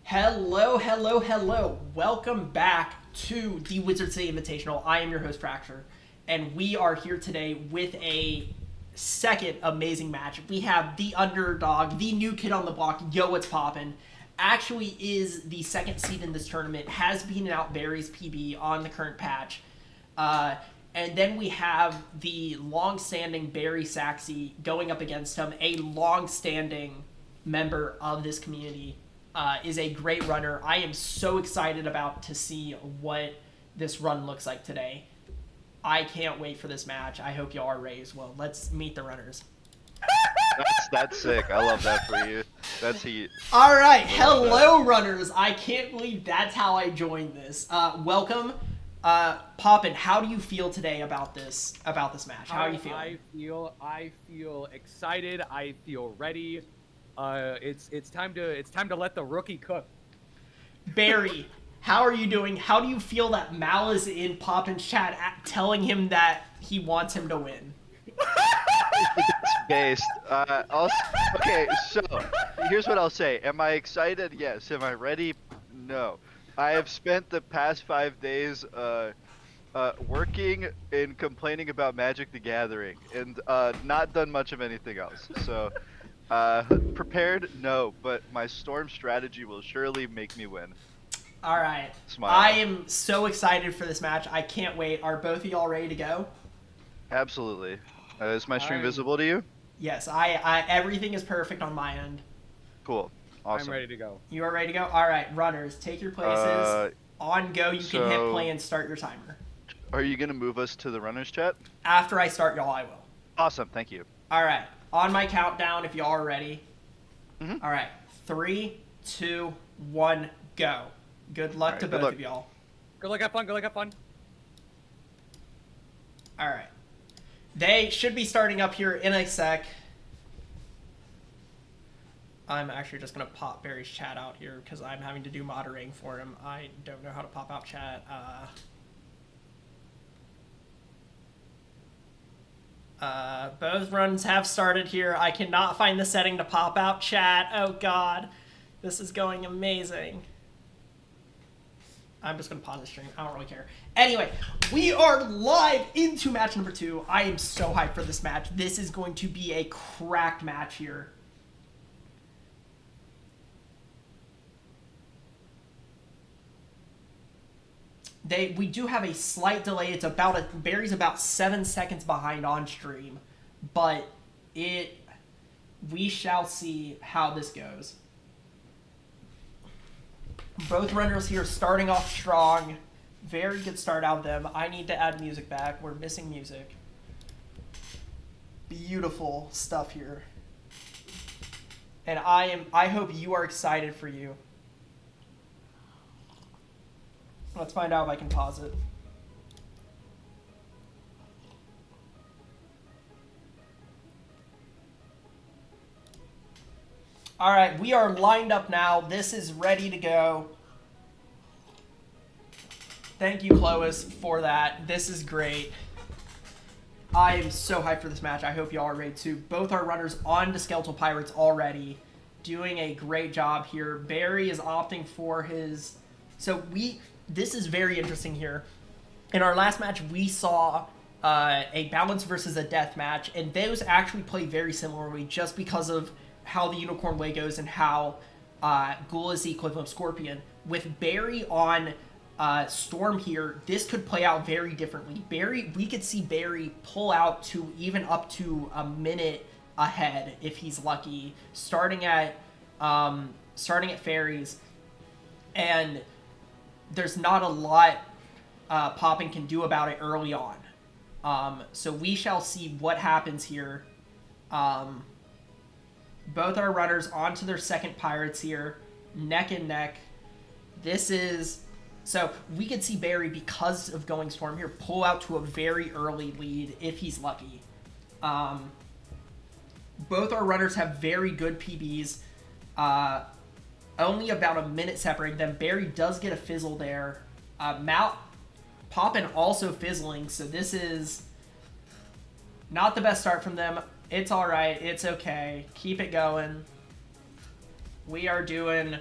Hello, hello, hello. Welcome back to the Wizard City Invitational. I am your host, Fracture, and we are here today with a second amazing match. We have the underdog, the new kid on the block, YoWazPoppin. Actually is the second seed in this tournament, has beaten out Barry's PB on the current patch. And then we have the long-standing Barry Saxey going up against him, a long-standing member of this community. Is a great runner. I am so excited about to see what this run looks like today. I can't wait for this match. I hope y'all are ready as well. Let's meet the runners. That's sick. I love that for you. That's heat. All right, hello runners. I can't believe that's how I joined this. Welcome, Poppin. How do you feel today about this match? How are you feeling? I feel excited. I feel ready. It's time to let the rookie cook. Barry, how are you doing? How do you feel that Mal is in Poppin's chat telling him that he wants him to win? It's based. Okay, so here's what I'll say. Am I excited? Yes. Am I ready? No. I have spent the past 5 days working and complaining about Magic the Gathering and not done much of anything else. So prepared? No, but my storm strategy will surely make me win. All right. Smile. I am so excited for this match. I can't wait. Are both of y'all ready to go? Absolutely. Is my stream visible to you? Yes. I everything is perfect on my end. Cool. Awesome. I'm ready to go. You are ready to go? All right, runners, take your places. On go, you can hit play and start your timer. Are you going to move us to the runners chat? After I start, y'all, I will. Awesome. Thank you. All right. On my countdown, if y'all are ready. Mm-hmm. All right. 3, 2, 1, go. Good luck to both of y'all. Good luck, have fun. Good luck, have fun. All right. They should be starting up here in a sec. I'm actually just going to pop Barry's chat out here because I'm having to do moderating for him. I don't know how to pop out chat. Both runs have started here. I cannot find the setting to pop out chat. Oh, God. This is going amazing. I'm just going to pause the stream. I don't really care. Anyway, we are live into match number 2. I am so hyped for this match. This is going to be a cracked match here. We do have a slight delay. It's Barry's about 7 seconds behind on stream, but we shall see how this goes. Both runners here starting off strong. Very good start out of them. I need to add music back. We're missing music. Beautiful stuff here. And I hope you are excited for you. Let's find out if I can pause it. All right, we are lined up now. This is ready to go. Thank you, Clovis, for that. This is great. I am so hyped for this match. I hope y'all are ready too. Both our runners on to Skeletal Pirates already. Doing a great job here. Barry is opting for his... This is very interesting here. In our last match, we saw a balance versus a death match, and those actually play very similarly just because of how the Unicorn Way goes and how Ghoul is the equivalent of Scorpion. With Barry on Storm here, this could play out very differently. We could see Barry pull out to even up to a minute ahead if he's lucky, starting at fairies, and there's not a lot Poppin can do about it early on. So we shall see what happens here. Both our runners onto their second pirates here, neck and neck. So we could see Barry, because of going Storm here, pull out to a very early lead if he's lucky. Both our runners have very good PBs. Only about a minute separating them. Barry does get a fizzle there. Poppin also fizzling, so this is not the best start from them. It's alright. It's okay. Keep it going. We are doing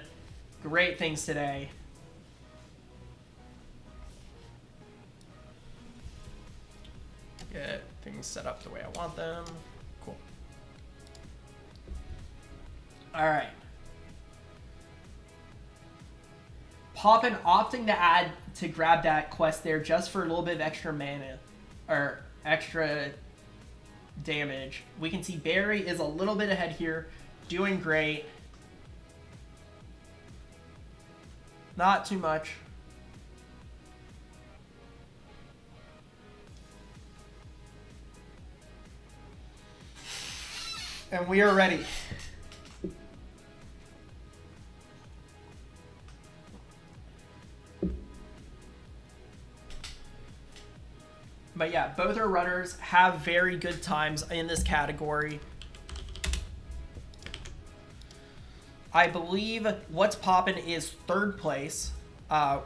great things today. Get things set up the way I want them. Cool. All right. Poppin opting to grab that quest there just for a little bit of extra mana or extra damage. We can see Barry is a little bit ahead here, doing great. Not too much. And we are ready. But yeah, both our runners have very good times in this category. I believe YoWazPoppin is 3rd place. No,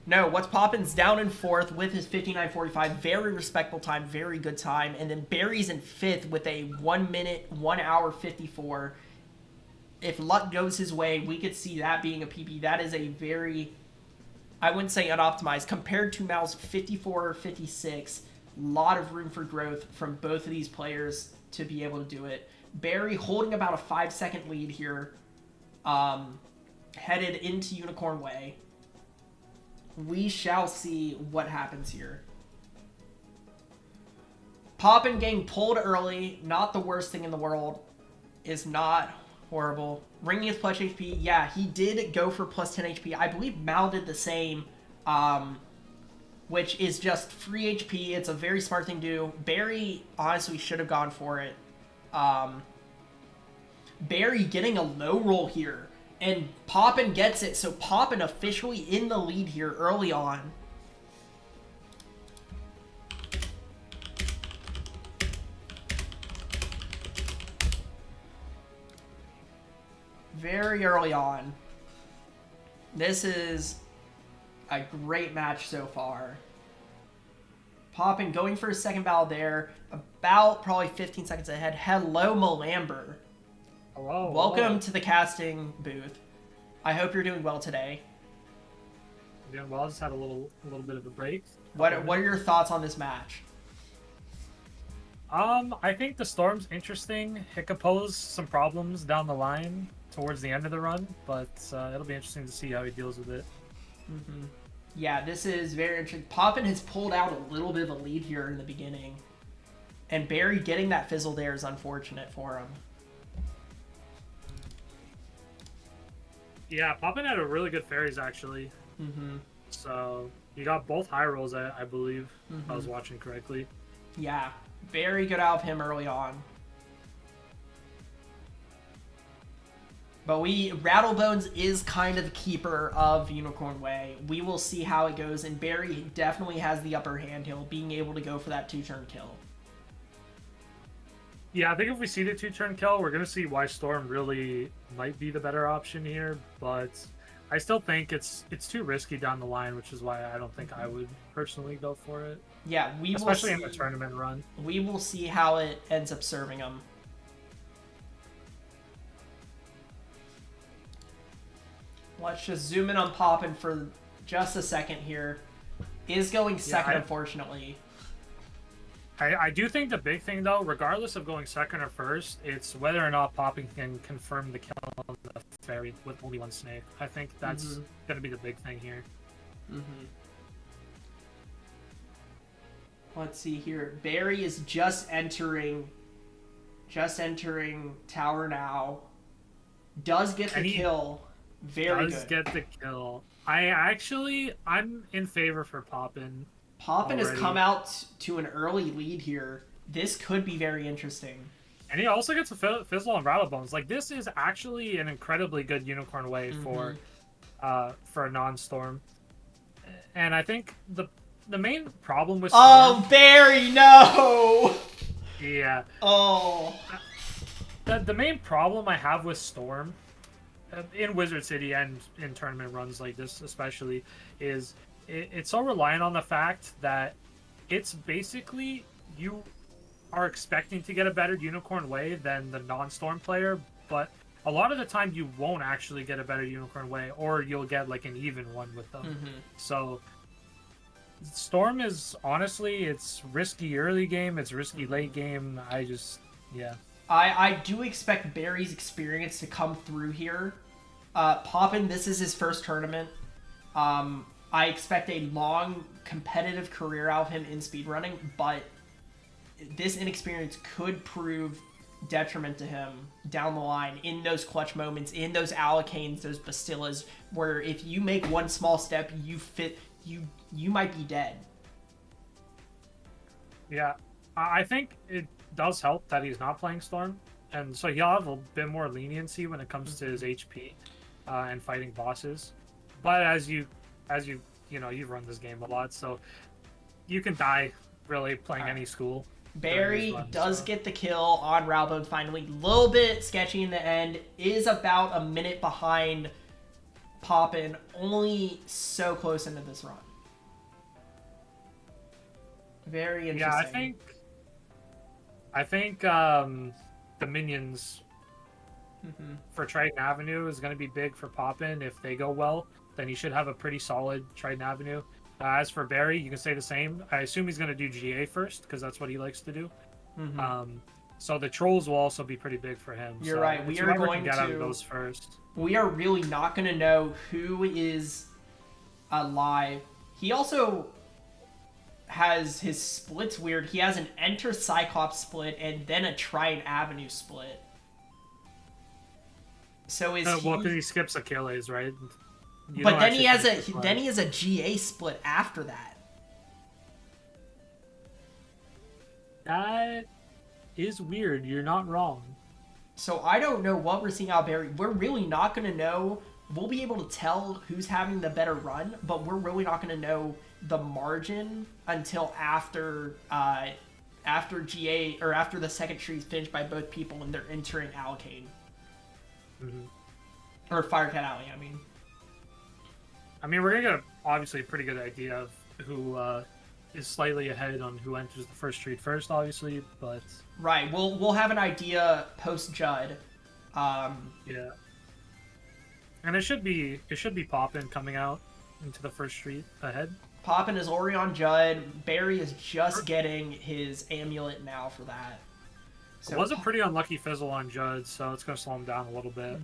YoWazPoppin's down in 4th with his 59.45. Very respectable time, very good time. And then Barry's in 5th with a 1 minute, 1 hour 54. If luck goes his way, we could see that being a PB. That is a very, I wouldn't say unoptimized. Compared to Mal's 54 or 56, a lot of room for growth from both of these players to be able to do it. Barry holding about a 5-second lead here, headed into Unicorn Way. We shall see what happens here. Poppin getting pulled early, not the worst thing in the world. Is not horrible. Ringing his plus HP, yeah, he did go for plus 10 HP. I believe Mal did the same, which is just free HP. It's a very smart thing to do. Barry honestly should have gone for it. Barry getting a low roll here. And Poppin gets it, so Poppin officially in the lead here early on. Very early on. This is a great match so far. Poppin going for his second battle there, about probably 15 seconds ahead. Hello, Malamber. Hello. Welcome to the casting booth. I hope you're doing well today. I'm doing well. I just had a little bit of a break. What are your thoughts on this match? I think the Storm's interesting. It could pose some problems down the line towards the end of the run, but it'll be interesting to see how he deals with it. Mm-hmm. Yeah, this is very interesting. Poppin has pulled out a little bit of a lead here in the beginning, and Barry getting that fizzle there is unfortunate for him. Yeah, Poppin had a really good fairies actually. Mm-hmm. So he got both high rolls, I believe, if I was Mm-hmm. watching correctly. Yeah, very good out of him early on. But Rattlebones is kind of the keeper of Unicorn Way. We will see how it goes, and Barry definitely has the upper hand here, being able to go for that 2-turn kill. Yeah, I think if we see the 2-turn kill, we're going to see why Storm really might be the better option here, but I still think it's too risky down the line, which is why I don't think I would personally go for it. Yeah, especially in the tournament run. We will see how it ends up serving him. Let's just zoom in on Poppin for just a second here. Is going second, unfortunately. I do think the big thing, though, regardless of going second or first, it's whether or not Poppin can confirm the kill on the fairy with only one snake. I think that's going to be the big thing here. Let's see here. Barry is just entering tower now. Does get the kill. Very good. Does get the kill. I'm in favor for Poppin. Poppin has come out to an early lead here. This could be very interesting. And he also gets a Fizzle on Rattlebones. Like, this is actually an incredibly good Unicorn Way for a non-Storm. And I think the main problem with Storm... Oh, Barry, no! Yeah. Oh. The main problem I have with Storm, in Wizard City and in tournament runs like this especially, is it's so reliant on the fact that it's basically you are expecting to get a better Unicorn Way than the non-Storm player, but a lot of the time you won't actually get a better unicorn way, or you'll get like an even one with them. Mm-hmm. So Storm is honestly, it's risky early game, it's risky late game. I do expect Barry's experience to come through here. Poppin, this is his first tournament. I expect a long competitive career out of him in speedrunning, but this inexperience could prove detriment to him down the line in those clutch moments, in those Alacanes, those Bastillas, where if you make one small step, you might be dead. Yeah, I think it does help that he's not playing Storm, and so he'll have a bit more leniency when it comes to his HP and fighting bosses. But as you know, you've run this game a lot, so you can die really playing any school. Barry does get the kill on Ralbone finally. Little bit sketchy in the end. Is about a minute behind Poppin. Only so close into this run. Very interesting. Yeah, I think the minions for Triton Avenue is going to be big for Poppin. If they go well, then he should have a pretty solid Triton Avenue. As for Barry, you can say the same. I assume he's going to do GA first, because that's what he likes to do. So the trolls will also be pretty big for him. You're right. We are going to get out of to those first. We are really not going to know who is alive. He also has his splits weird. He has an Enter Cyclops split and then a Triton Avenue split. So is well, because he skips Achilles, right? But then he has a GA split after that. That is weird. You're not wrong. So I don't know what we're seeing out of Barry. We're really not going to know. We'll be able to tell who's having the better run, but we're really not going to know the margin until after GA or after the second tree is finished by both people and they're entering Alacane. Or Firecat Alley, I mean, we're gonna get obviously a pretty good idea of who is slightly ahead on who enters the first street first, obviously, but right, we'll have an idea post Judd. Yeah, and it should be Poppin coming out into the first street ahead. Poppin is already on Judd. Barry is just getting his amulet now for that. So it was a pretty unlucky fizzle on Judd, so it's gonna slow him down a little bit.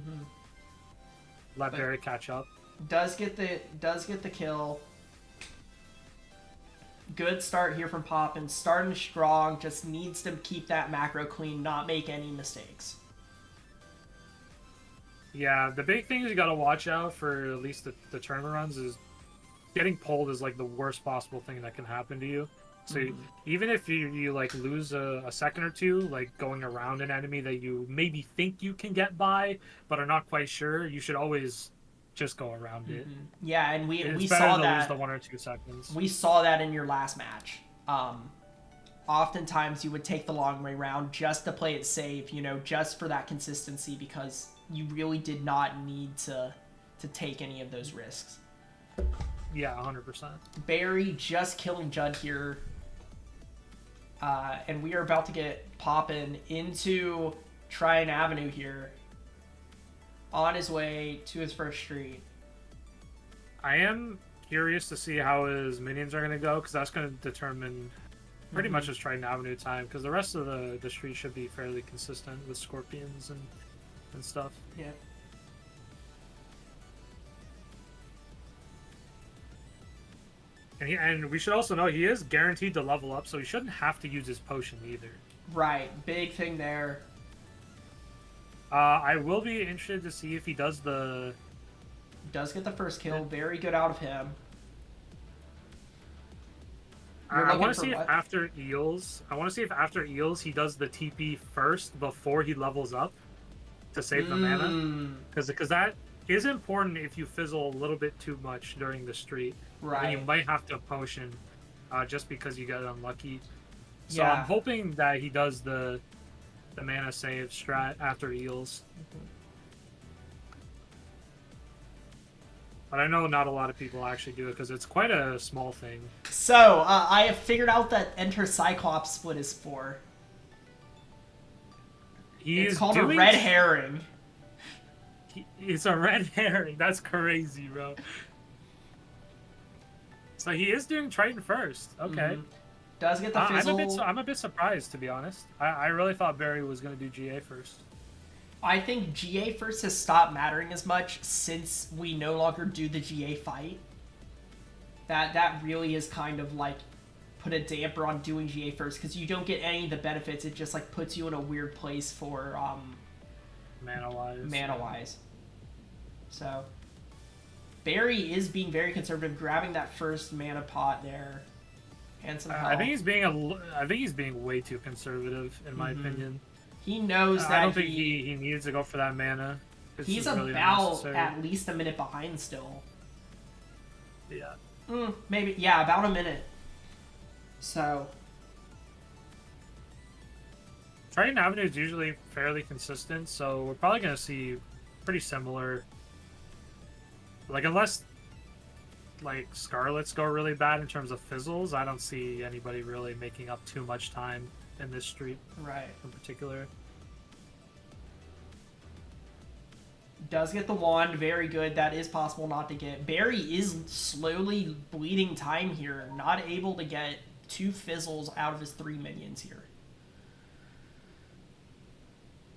Let Barry catch up. Does get the kill. Good start here from Poppin. Starting strong. Just needs to keep that macro clean, not make any mistakes. Yeah, the big thing is you got to watch out for at least the tournament runs is getting pulled is like the worst possible thing that can happen to you. So even if you like lose a second or two, like going around an enemy that you maybe think you can get by but are not quite sure, you should always just go around it. Yeah, and we it's saw better to that. lose the 1 or 2 seconds. We saw that in your last match. Oftentimes you would take the long way round just to play it safe, just for that consistency, because you really did not need to take any of those risks. Yeah, 100%. Barry just killing Judd here. And we are about to get Poppin into Triton Avenue here. On his way to his first street. I am curious to see how his minions are going to go, because that's going to determine pretty much his Triton Avenue time, because the rest of the street should be fairly consistent with scorpions and stuff. Yeah. And we should also know he is guaranteed to level up, so he shouldn't have to use his potion either. Right, big thing there. I will be interested to see if he does get the first kill. Very good out of him. I want to see if after Eels, he does the TP first before he levels up to save the mana, because that is important if you fizzle a little bit too much during the street. Right. Then you might have to potion, just because you get unlucky. So Yeah. I'm hoping that he does the mana save strat after Eels. But I know not a lot of people actually do it because it's quite a small thing. So, I have figured out that Enter Cyclops split is for. It's called a red herring. It's a red herring. That's crazy, bro. So he is doing Triton first. Okay. Does get the fizzle. I'm a bit surprised, to be honest. I really thought Barry was going to do GA first. I think GA first has stopped mattering as much since we no longer do the GA fight. That really is kind of like put a damper on doing GA first because you don't get any of the benefits. It just like puts you in a weird place for mana wise. So Barry is being very conservative, grabbing that first mana pot there, and some health. I think he's being way too conservative, in my opinion. He knows that I don't think he needs to go for that mana. He's about at least a minute behind still. Yeah. Maybe, yeah, about a minute. So Triton Avenue is usually fairly consistent, so we're probably going to see pretty similar. Like, unless like Scarlets go really bad in terms of fizzles, I don't see anybody really making up too much time in this street, right, in particular. Does get the wand, very good. That is possible not to get. Barry is slowly bleeding time here, not able to get 2 fizzles out of his 3 minions here.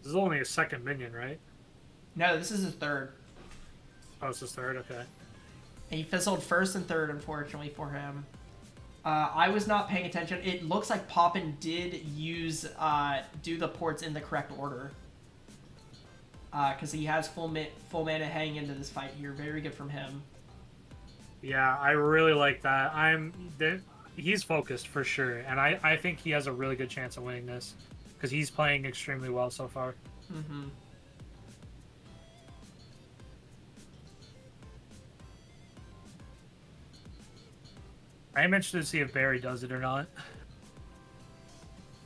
This is only a second minion, right? No, this is his 3rd. Oh, it's his 3rd, okay. He fizzled 1st and 3rd, unfortunately for him. I was not paying attention. It looks like Poppin did use do the ports in the correct order. Because he has full mana heading into this fight here. Very good from him. Yeah, I really like that. He's focused for sure, and I think he has a really good chance of winning this because he's playing extremely well so far. I'm interested to see if Barry does it or not.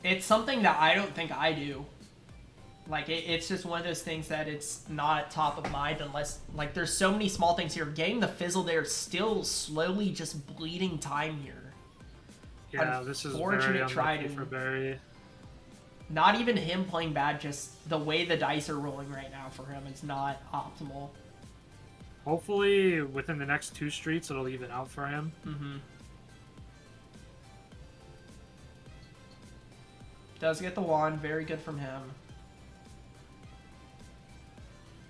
It's something that I don't think I do. Like, it's just one of those things that it's not top of mind unless, like, there's so many small things here. Getting the fizzle there, still slowly just bleeding time here. Yeah, this is very unlucky for Barry. Not even him playing bad, just the way the dice are rolling right now for him is not optimal. Hopefully, within the next 2 streets, it'll even out for him. Does get the wand, very good from him.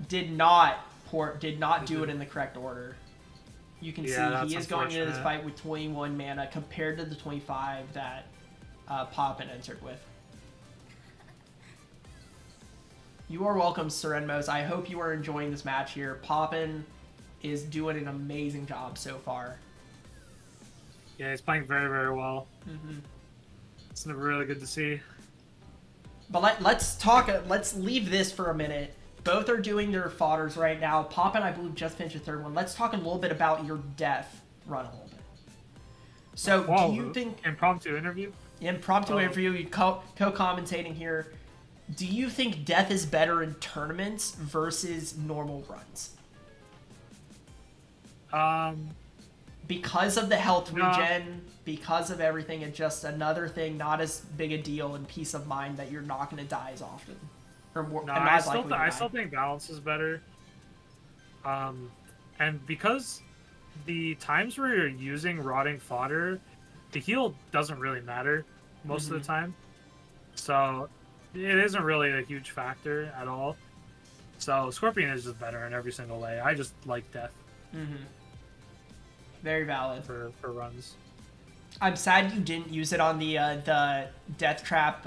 Did not do it in the correct order. You can see he is going into this fight with 21 mana compared to the 25 that Poppin entered with. You are welcome, Serenmos. I hope you are enjoying this match here. Poppin is doing an amazing job so far. Yeah, he's playing very, very well. It's really good to see. But let's leave this for a minute. Both are doing their fodders right now. Poppin, I believe, just finished the 3rd one. Let's talk a little bit about your death run a little bit. So, do you think... Impromptu interview? Impromptu interview, you co-commentating here. Do you think death is better in tournaments versus normal runs? Because of the health regen, because of everything, it's just another thing, not as big a deal and peace of mind that you're not going to die as often. Or more, no, I still think balance is better. And because the times where you're using rotting fodder, the heal doesn't really matter most of the time. So it isn't really a huge factor at all. So Scorpion is just better in every single way. I just like death. Very valid. For runs. I'm sad you didn't use it on the Death Trap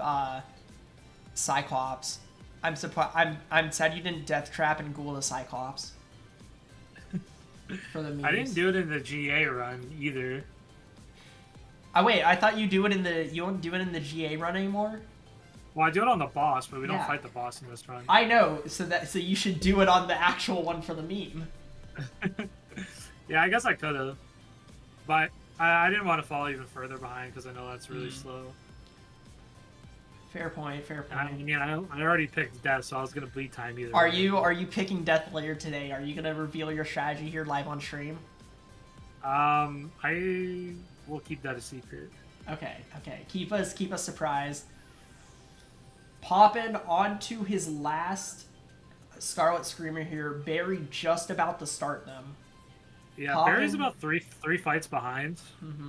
Cyclops. I'm surprised. I'm sad you didn't Death Trap and Ghoul the Cyclops. For the memes. I didn't do it in the GA run either. Wait, I thought you do it in the you don't do it in the GA run anymore? Well, I do it on the boss, but we don't fight the boss in this run. I know, so you should do it on the actual one for the meme. Yeah, I guess I could have, but I didn't want to fall even further behind because I know that's really slow. Fair point. Fair point. I mean, I already picked death, so I was gonna bleed time either. Are you picking death later today? Are you gonna reveal your strategy here live on stream? I will keep that a secret. Okay. Keep us surprised. Poppin onto his last Scarlet Screamer here. Barry just about to start them. Yeah, Poppin. Barry's about three fights behind,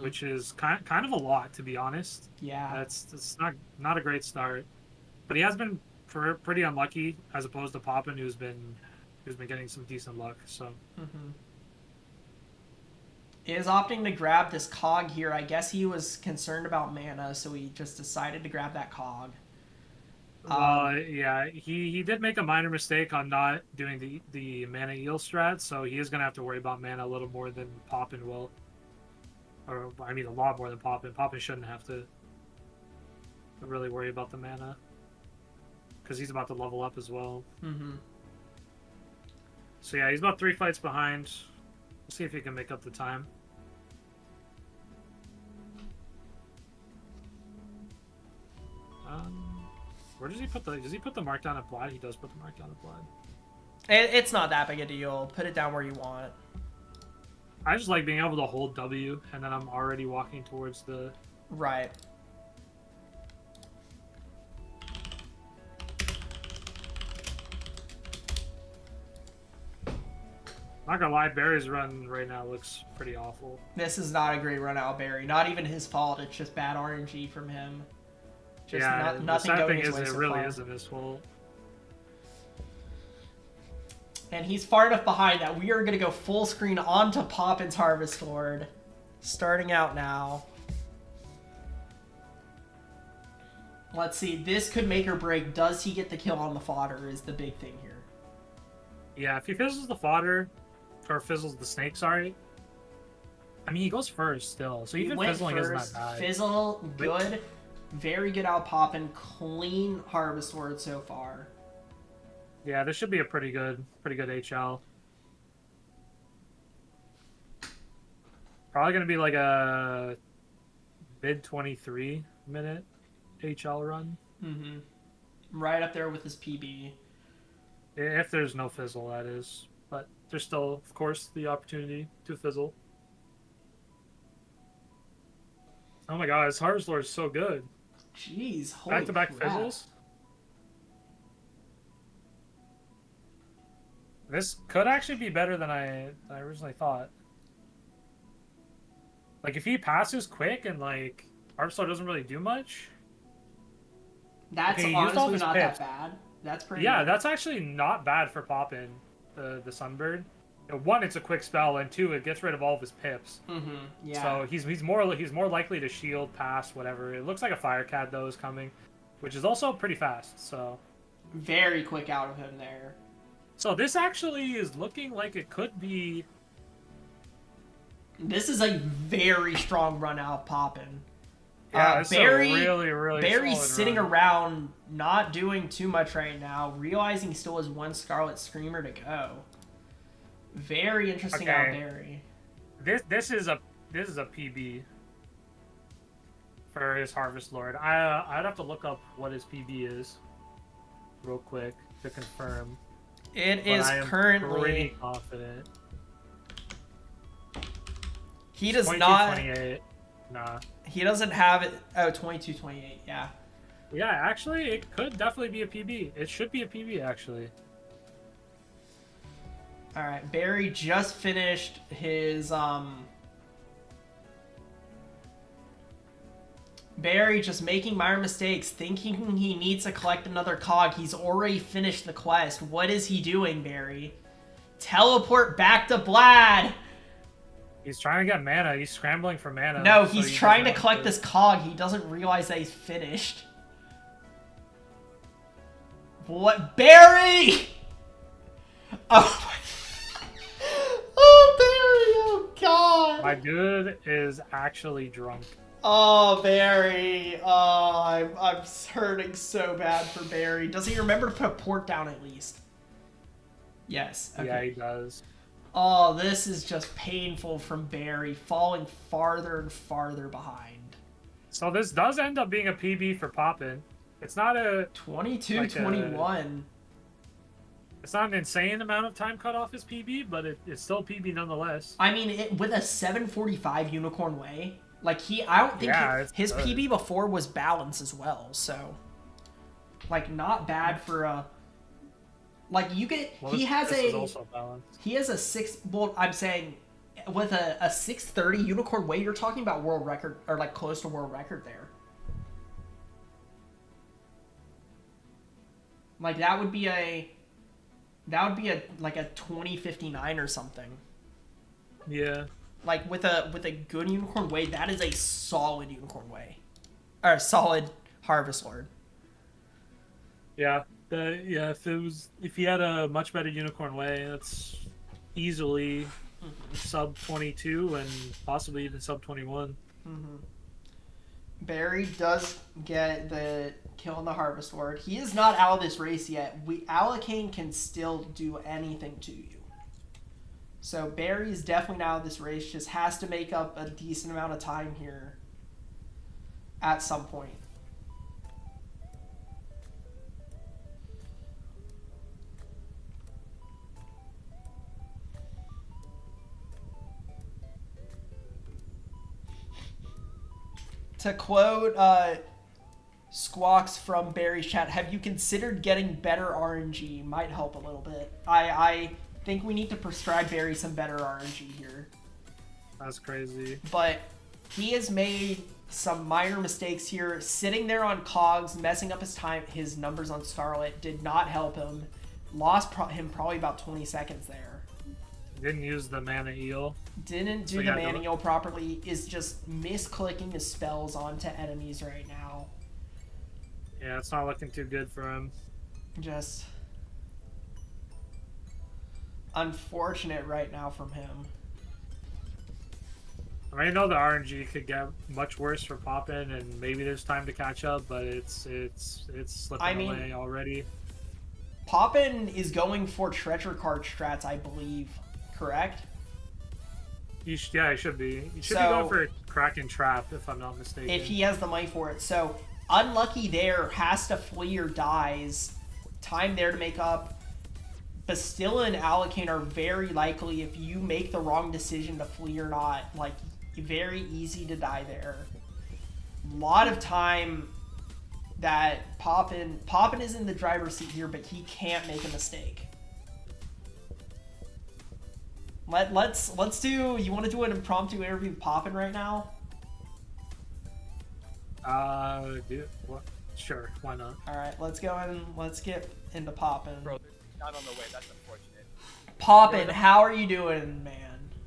which is kind of a lot, to be honest. Yeah. That's not a great start, but he has been pretty unlucky as opposed to Poppin, who's been getting some decent luck. So Is opting to grab this cog here. I guess he was concerned about mana, so he just decided to grab that cog. Yeah, he did make a minor mistake on not doing the mana eel strat, so he is gonna have to worry about mana a little more than Poppin will. Or I mean, a lot more than Poppin. Poppin shouldn't have to really worry about the mana because he's about to level up as well. So yeah, he's about 3 fights behind. We'll see if he can make up the time. Where does he put the? Does he put the markdown at Blood? He does put the markdown at Blood. It's not that big a deal. Put it down where you want. I just like being able to hold W, and then I'm already walking towards the... Right. Not gonna lie, Barry's run right now looks pretty awful. This is not a great run out, Barry. Not even his fault. It's just bad RNG from him. Just Yeah, nothing the sad going thing his is way it so really far. isn't his fault. And he's far enough behind that we are going to go full screen onto Poppin's Harvest Lord. Starting out now. Let's see. This could make or break. Does he get the kill on the fodder is the big thing here. Yeah, if he fizzles the fodder, or fizzles the snake, sorry. I mean, he goes first still, so even fizzling isn't that bad. Fizzle, good. Very good out Poppin. Clean Harvest Lord so far. Yeah, this should be a pretty good HL. Probably gonna be like a mid 23 minute HL run. Right up there with his PB. If there's no fizzle, that is. But there's still, of course, the opportunity to fizzle. Oh my god, his Harvest Lord is so good. Jeez, holy Back-to-back crap. fizzles. This could actually be better than I originally thought. Like, if he passes quick and, like, Harvest Lord doesn't really do much... That's Okay, he used all honestly his not pips. that bad. That's pretty Yeah, good. that's actually not bad for Poppin, the Sunbird. One, it's a quick spell, and two, it gets rid of all of his pips. Yeah. So he's more likely to shield, pass, whatever. It looks like a Firecat though is coming, which is also pretty fast. So very quick out of him there. so this actually is looking like it could be. This is a very strong run out of Poppin. Yeah, it's Barry, a really Barry's solid sitting run. around, not doing too much right now, realizing he still has one Scarlet Screamer to go. Very interesting out Okay. Barry. This is a PB for his Harvest Lord. I'd have to look up what his PB is real quick to confirm. It But is I am currently. pretty confident. He does 22, not. 28. Nah. He doesn't have it. Oh, 22, 28. Yeah. Yeah, actually, it could definitely be a PB. It should be a PB, actually. All right. Barry just finished his Barry just making minor mistakes, thinking he needs to collect another cog. He's already finished the quest. What is he doing, Barry? Teleport back to Blad! He's trying to get mana. He's scrambling for mana. No, so he's he trying to doesn't collect have this cog. He doesn't realize that he's finished. What? Barry! Oh, oh, Barry! Oh, God! My dude is actually drunk. Oh, Barry. Oh, I'm hurting so bad for Barry. Does he remember to put a port down at least? Yes. Okay. Yeah, he does. Oh, this is just painful from Barry, falling farther and farther behind. So this does end up being a PB for Poppin. It's not a 22-21. It's not an insane amount of time cut off his PB, but it's still PB nonetheless. I mean, with a 745 Unicorn Way, like I don't think Yeah, it's his good. PB before was balance as well, so like not bad for a Like you get, Well, he has this is a also balanced. he has a six. Well, I'm saying with a 630 unicorn way, you're talking about world record or like close to world record there. Like that would be a like a 2059 or something. Yeah. Like with a good unicorn way, that is a solid unicorn way, or a solid harvest lord. Yeah. If he had a much better unicorn way, that's easily sub 22 and possibly even sub 21. Barry does get the kill on the harvest lord. He is not out of this race yet. Alakane can still do anything to you. So Barry is definitely not out of this race. Just has to make up a decent amount of time here at some point. To quote Squawks from Barry's chat, have you considered getting better RNG? Might help a little bit. I think we need to prescribe Barry some better RNG here. That's crazy. But he has made some minor mistakes here. Sitting there on cogs, messing up his numbers on Scarlet did not help him. Lost him probably about 20 seconds there. Didn't use the mana eel. Didn't do the mana eel properly. Is just misclicking his spells onto enemies right now. Yeah, it's not looking too good for him. Just unfortunate right now from him. I mean, I know the RNG could get much worse for Poppin, and maybe there's time to catch up, but it's slipping away already. Poppin is going for treasure card strats, I believe. Correct? Yeah, he should be. He should be going for a Kraken Trap, if I'm not mistaken. If he has the money for it. So, unlucky there, has to flee or dies. Time there to make up. Bastilla and Alakane are very likely, if you make the wrong decision to flee or not, like, very easy to die there. A lot of time that Poppin is in the driver's seat here, but he can't make a mistake. Let's do. You want to do an impromptu interview with Poppin right now? What? Sure, why not? All right, let's go and let's get into Poppin. Bro, not on the way. That's unfortunate. Poppin, how are you doing, man?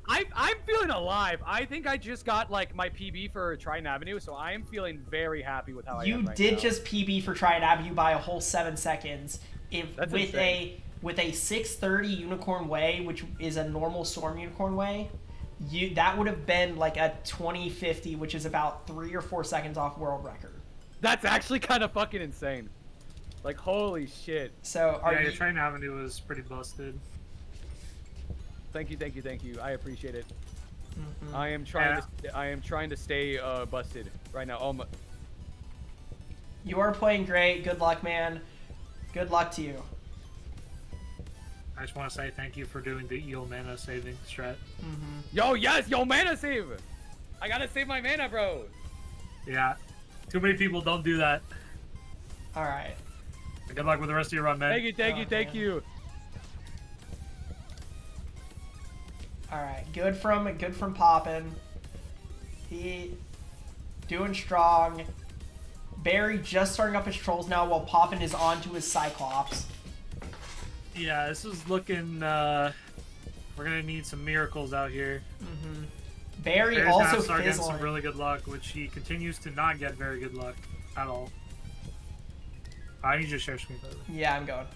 I'm feeling alive. I think I just got like my PB for Trident Avenue, so I am feeling very happy with how I am right now. You did just PB for Trident Avenue by a whole 7 seconds. That's insane. With a 630 unicorn way, which is a normal storm unicorn way, that would have been like a 2050, which is about 3 or 4 seconds off world record. That's actually kind of fucking insane. Like, holy shit. So your Train Avenue was pretty busted. Thank you. I appreciate it. Mm-hmm. I am trying to stay busted right now. You are playing great. Good luck, man. Good luck to you. I just want to say thank you for doing the eel mana saving strat. Mm-hmm. Yo, yes, mana save. I gotta save my mana, bro. Yeah, too many people don't do that. All right. Good luck with the rest of your run, man. Thank you. All right, good from Poppin. He doing strong. Barry just starting up his trolls now while Poppin is onto his Cyclops. Yeah, this is looking. We're gonna need some miracles out here. Mm-hmm. Barry's also fizzling. getting some really good luck, which he continues to not get very good luck at all. I need you to share screen, by the way. Yeah, I'm going.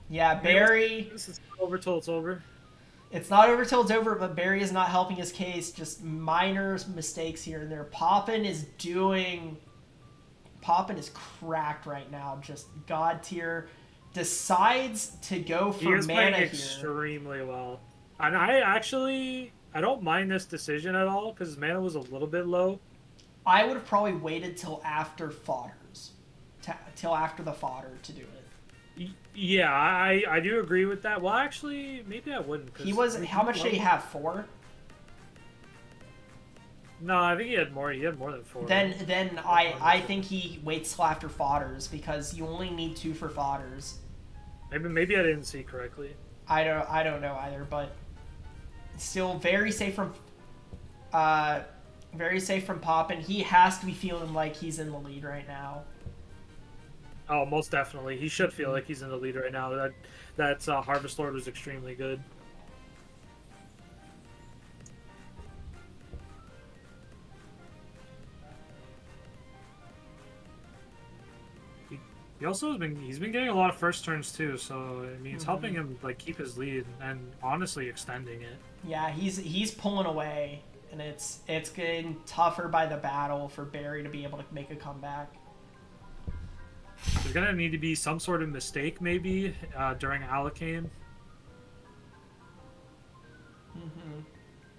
Yeah, Barry. This is over till it's over. It's not over till it's over, but Barry is not helping his case. Just minor mistakes here and there. Poppin is cracked right now. Just god tier. Decides to go for he is mana playing here. extremely well. And I don't mind this decision at all because his mana was a little bit low. I would have probably waited till after fodders. Till after the fodder to do it. Yeah, I do agree with that. Well, actually, maybe I wouldn't. He was. How much did he have? 4? No, I think he had more. He had more than 4. Then I think he waits till after fodders because you only need 2 for fodders. Maybe I didn't see correctly. I don't know either, but still very safe from Poppin. He has to be feeling like he's in the lead right now. Oh, most definitely. He should feel like he's in the lead right now. That Harvest Lord was extremely good. He also he's been getting a lot of first turns too, so I mean it's helping him like keep his lead and honestly extending it. Yeah, he's pulling away, and it's getting tougher by the battle for Barry to be able to make a comeback. There's gonna need to be some sort of mistake maybe during Alakane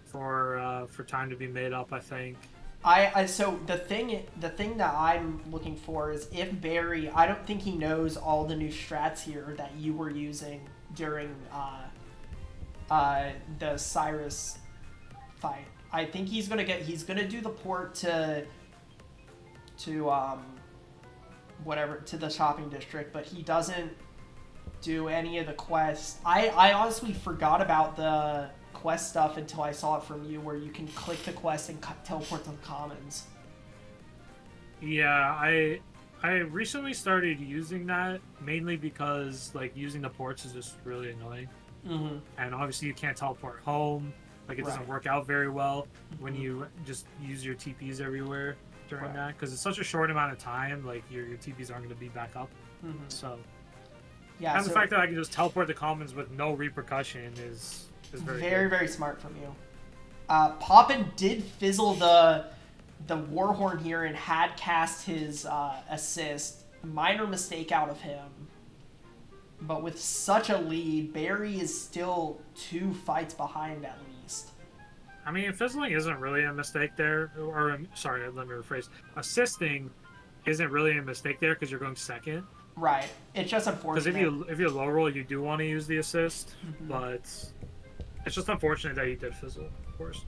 for time to be made up, I think. So the thing that I'm looking for is if Barry, I don't think he knows all the new strats here that you were using during the Cyrus fight. I think he's gonna do the port to whatever, to the shopping district, but he doesn't do any of the quests. I honestly forgot about the quest stuff until I saw it from you, where you can click the quest and teleport to the commons. Yeah, I recently started using that mainly because like using the ports is just really annoying. And obviously you can't teleport home. Like it doesn't work out very well when you just use your TPs everywhere during that, because it's such a short amount of time. Like your TPs aren't going to be back up. So yeah, and the fact that I can just teleport the commons with no repercussion is very very smart from you. Poppin did fizzle the Warhorn here and had cast his assist. Minor mistake out of him. But with such a lead, Barry is still 2 fights behind at least. I mean, fizzling isn't really a mistake there. Or, sorry, let me rephrase. Assisting isn't really a mistake there because you're going second. Right. It's just unfortunate. Because if you low roll, you do want to use the assist. But it's just unfortunate that he did fizzle, of course.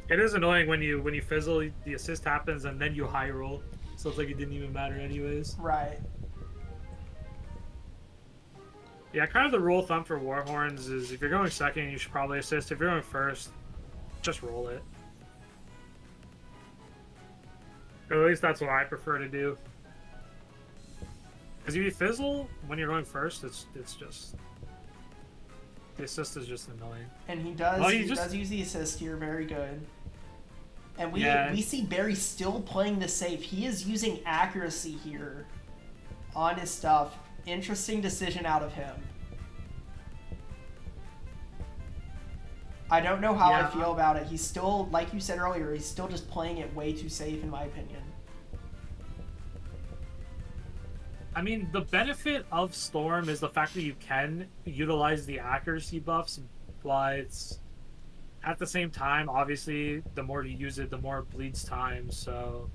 It is annoying when you fizzle, the assist happens, and then you high roll. So it's like it didn't even matter anyways. Right. Yeah, kind of the rule of thumb for Warhorns is if you're going second, you should probably assist. If you're going first, just roll it. Or at least that's what I prefer to do. Because if you fizzle when you're going first, it's just... The assist is just annoying. And he does use the assist here, very good. And we see Barry still playing the safe. He is using accuracy here on his stuff. Interesting decision out of him. I don't know how I feel about it. He's still, like you said earlier, he's still just playing it way too safe in my opinion. I mean, the benefit of Storm is the fact that you can utilize the accuracy buffs, but at the same time, obviously, the more you use it, the more it bleeds time, so...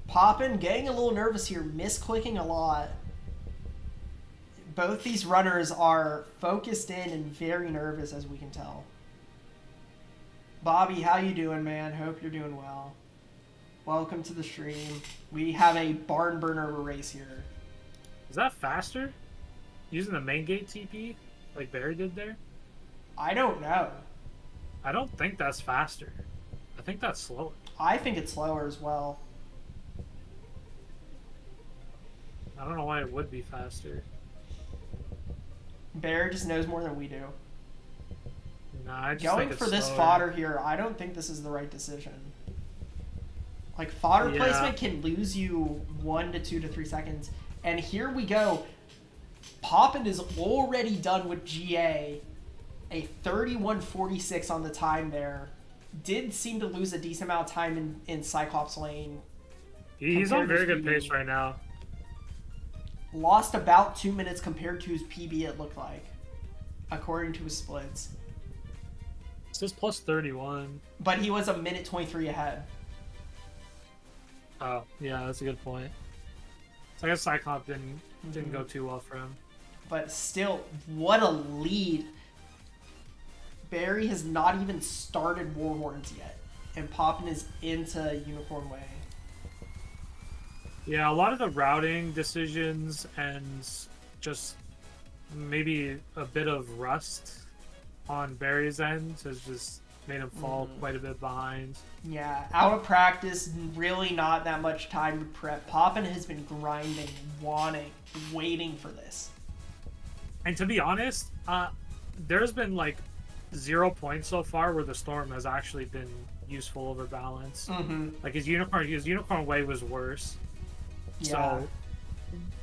Poppin getting a little nervous here, misclicking a lot. Both these runners are focused in and very nervous, as we can tell. Bobby, how you doing, man? Hope you're doing well. Welcome to the stream. We have a barn burner race here. Is that faster? Using the main gate TP, like Barry did there? I don't know. I don't think that's faster. I think that's slower. I think it's slower as well. I don't know why it would be faster. Barry just knows more than we do. Nah, I just Going think it's for this slower. fodder here, I don't think this is the right decision. Like, fodder placement can lose you 1 to 2 to 3 seconds. And here we go. Poppin is already done with GA. A 31:46 on the time there. Did seem to lose a decent amount of time in Cyclops lane. He's on very good pace right now. Lost about 2 minutes compared to his PB, it looked like, according to his splits. It says plus 31. But he was a minute 23 ahead. Oh, yeah, that's a good point. So I guess Cyclops didn't go too well for him. But still, what a lead. Barry has not even started Warhorns yet, and Poppin is into Unicorn Way. Yeah, a lot of the routing decisions and just maybe a bit of rust on Barry's end has just made him fall quite a bit behind. Yeah, out of practice, really not that much time to prep. Poppin has been grinding, waiting for this. And to be honest, there's been like 0 points so far where the Storm has actually been useful over balance. Like his Unicorn Way was worse. Yeah. So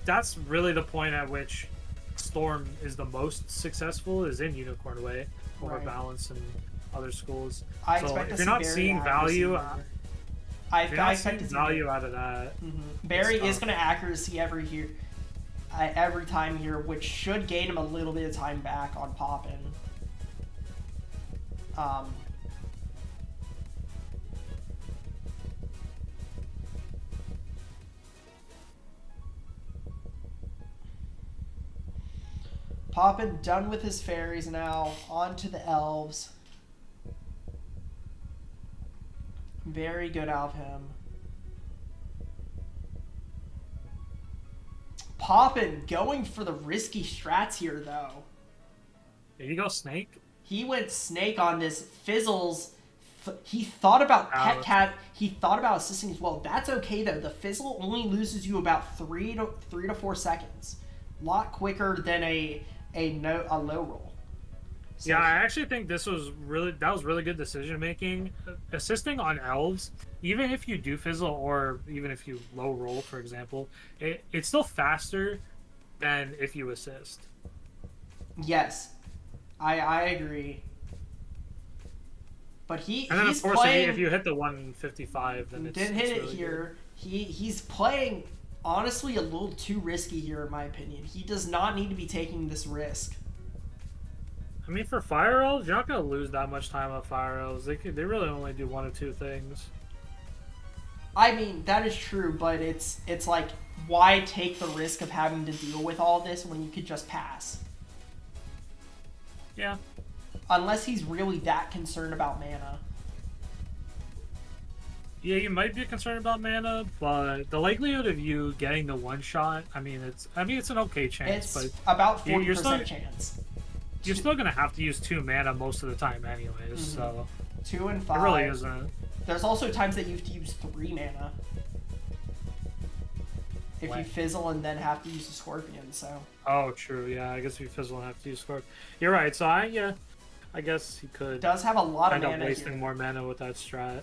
that's really the point at which Storm is the most successful, is in Unicorn Way over Right. balance and other schools. I So expect if to you're see not Barry seeing value, accuracy here. if you're I not expect seeing to see value out of that, Barry it's is tough. going to accuracy every time here, which should gain him a little bit of time back on Poppin. Poppin done with his fairies now. On to the elves. Very good out of him. Poppin going for the risky strats here, though. There you go, Snake. He went snake on this. Fizzles. He thought about Pet Cat. He thought about assisting as well. That's okay though. The fizzle only loses you about 3 to 4 seconds. A lot quicker than a low roll. So, Yeah, I actually think that was really good decision making. Assisting on elves, even if you do fizzle or even if you low roll, for example, it's still faster than if you assist. Yes, I agree. But And then he's of course, playing. if you hit the 155, then Didn't hit it really here. He's playing honestly a little too risky here, in my opinion. He does not need to be taking this risk. I mean, for fire elves, you're not gonna lose that much time on fire elves. They really only do 1 or 2 things. I mean, that is true, but it's like, why take the risk of having to deal with all this when you could just pass? Yeah. Unless he's really that concerned about mana. Yeah, you might be concerned about mana, but the likelihood of you getting the one shot, I mean, it's an okay chance, It's but about 40% you're still- chance. you're still gonna have to use 2 mana most of the time, anyways. So 2 and it 5. really isn't. There's also times that you have to use 3 mana. If you When? fizzle and then have to use the Scorpion, so. Oh, true. Yeah, I guess if you fizzle and have to use Scorp. You're right. So I guess he could Does have a lot of end up mana wasting here. more mana with that strat.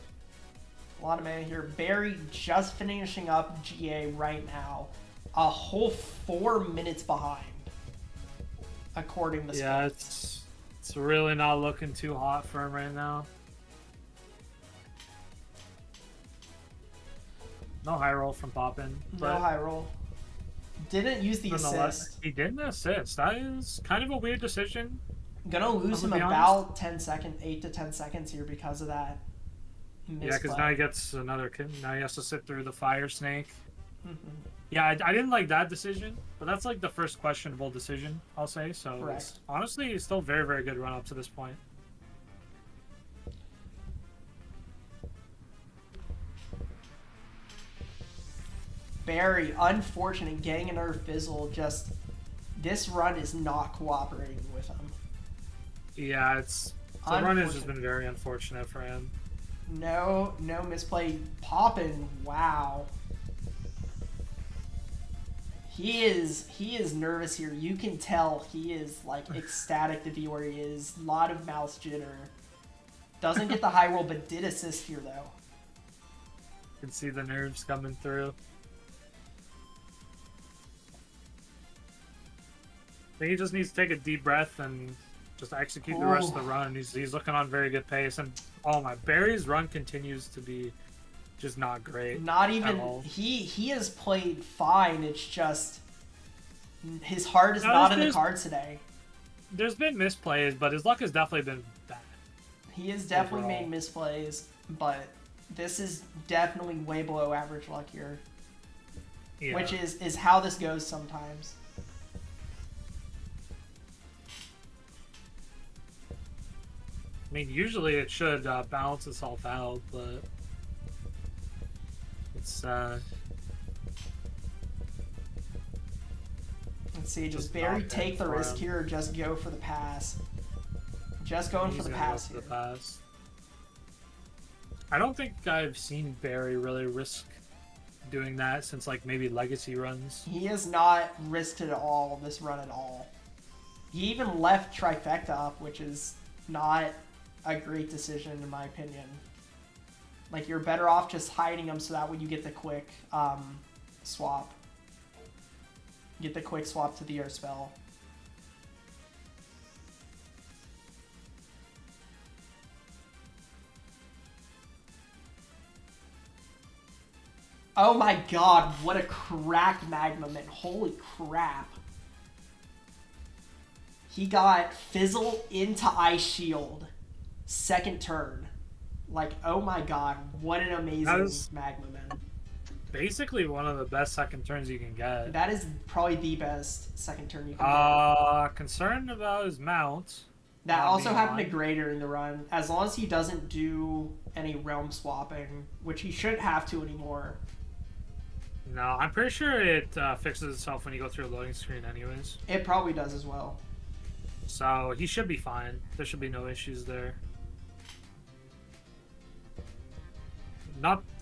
A lot of mana here. Barry just finishing up GA right now. A whole 4 minutes behind. According to Yeah, splits. it's really not looking too hot for him right now. No high roll from Poppin. No high roll. Didn't use the nonetheless, assist. he didn't assist. That is kind of a weird decision. Gonna lose I'm him gonna be about 10 seconds, 8 to 10 seconds here because of that. Yeah, because misplay. now he gets another. Now he has to sit through the fire snake. Mhm. Yeah, I didn't like that decision, but that's like the first questionable decision, I'll say. So Correct. it's honestly still very, very good run up to this point. Barry, unfortunate, getting another fizzle. Just this run is not cooperating with him. Yeah, the run has just been very unfortunate for him. No misplay. Poppin', wow. He is nervous here. You can tell he is like ecstatic to be where he is. A lot of mouse jitter. Doesn't get the high roll, but did assist here though. You can see the nerves coming through. I think he just needs to take a deep breath and just execute the rest of the run. He's looking on very good pace, and oh my, Barry's run continues to be just not great. Not at even all. he has played fine. It's just his heart is No, not in the there's- cards today. There's been misplays, but his luck has definitely been bad. He has definitely overall. made misplays, but this is definitely way below average luck here, Yeah. which is how this goes sometimes. mean, usually it should balance itself out, but it's Let's see, does Just Barry not take the for risk him. here or just go for the pass? Just going he's for the gonna go pass for here. the pass. I don't think I've seen Barry really risk doing that since like maybe Legacy runs. He has not risked it at all this run at all. He even left Trifecta up, which is not a great decision in my opinion. Like, you're better off just hiding them so that way you get the quick swap. Get the quick swap to the air spell. Oh my god, what a cracked Magma Mint. Holy crap. He got Fizzle into Ice Shield. Second turn. Like, oh my god, what an amazing is- Magma Mint. Basically one of the best second turns you can get. That is probably the best second turn you can get. Concerned about his mount. That not also being happened to on. Greater in the run. As long as he doesn't do any realm swapping, which he shouldn't have to anymore. No, I'm pretty sure it fixes itself when you go through a loading screen anyways. It probably does as well. So he should be fine. There should be no issues there.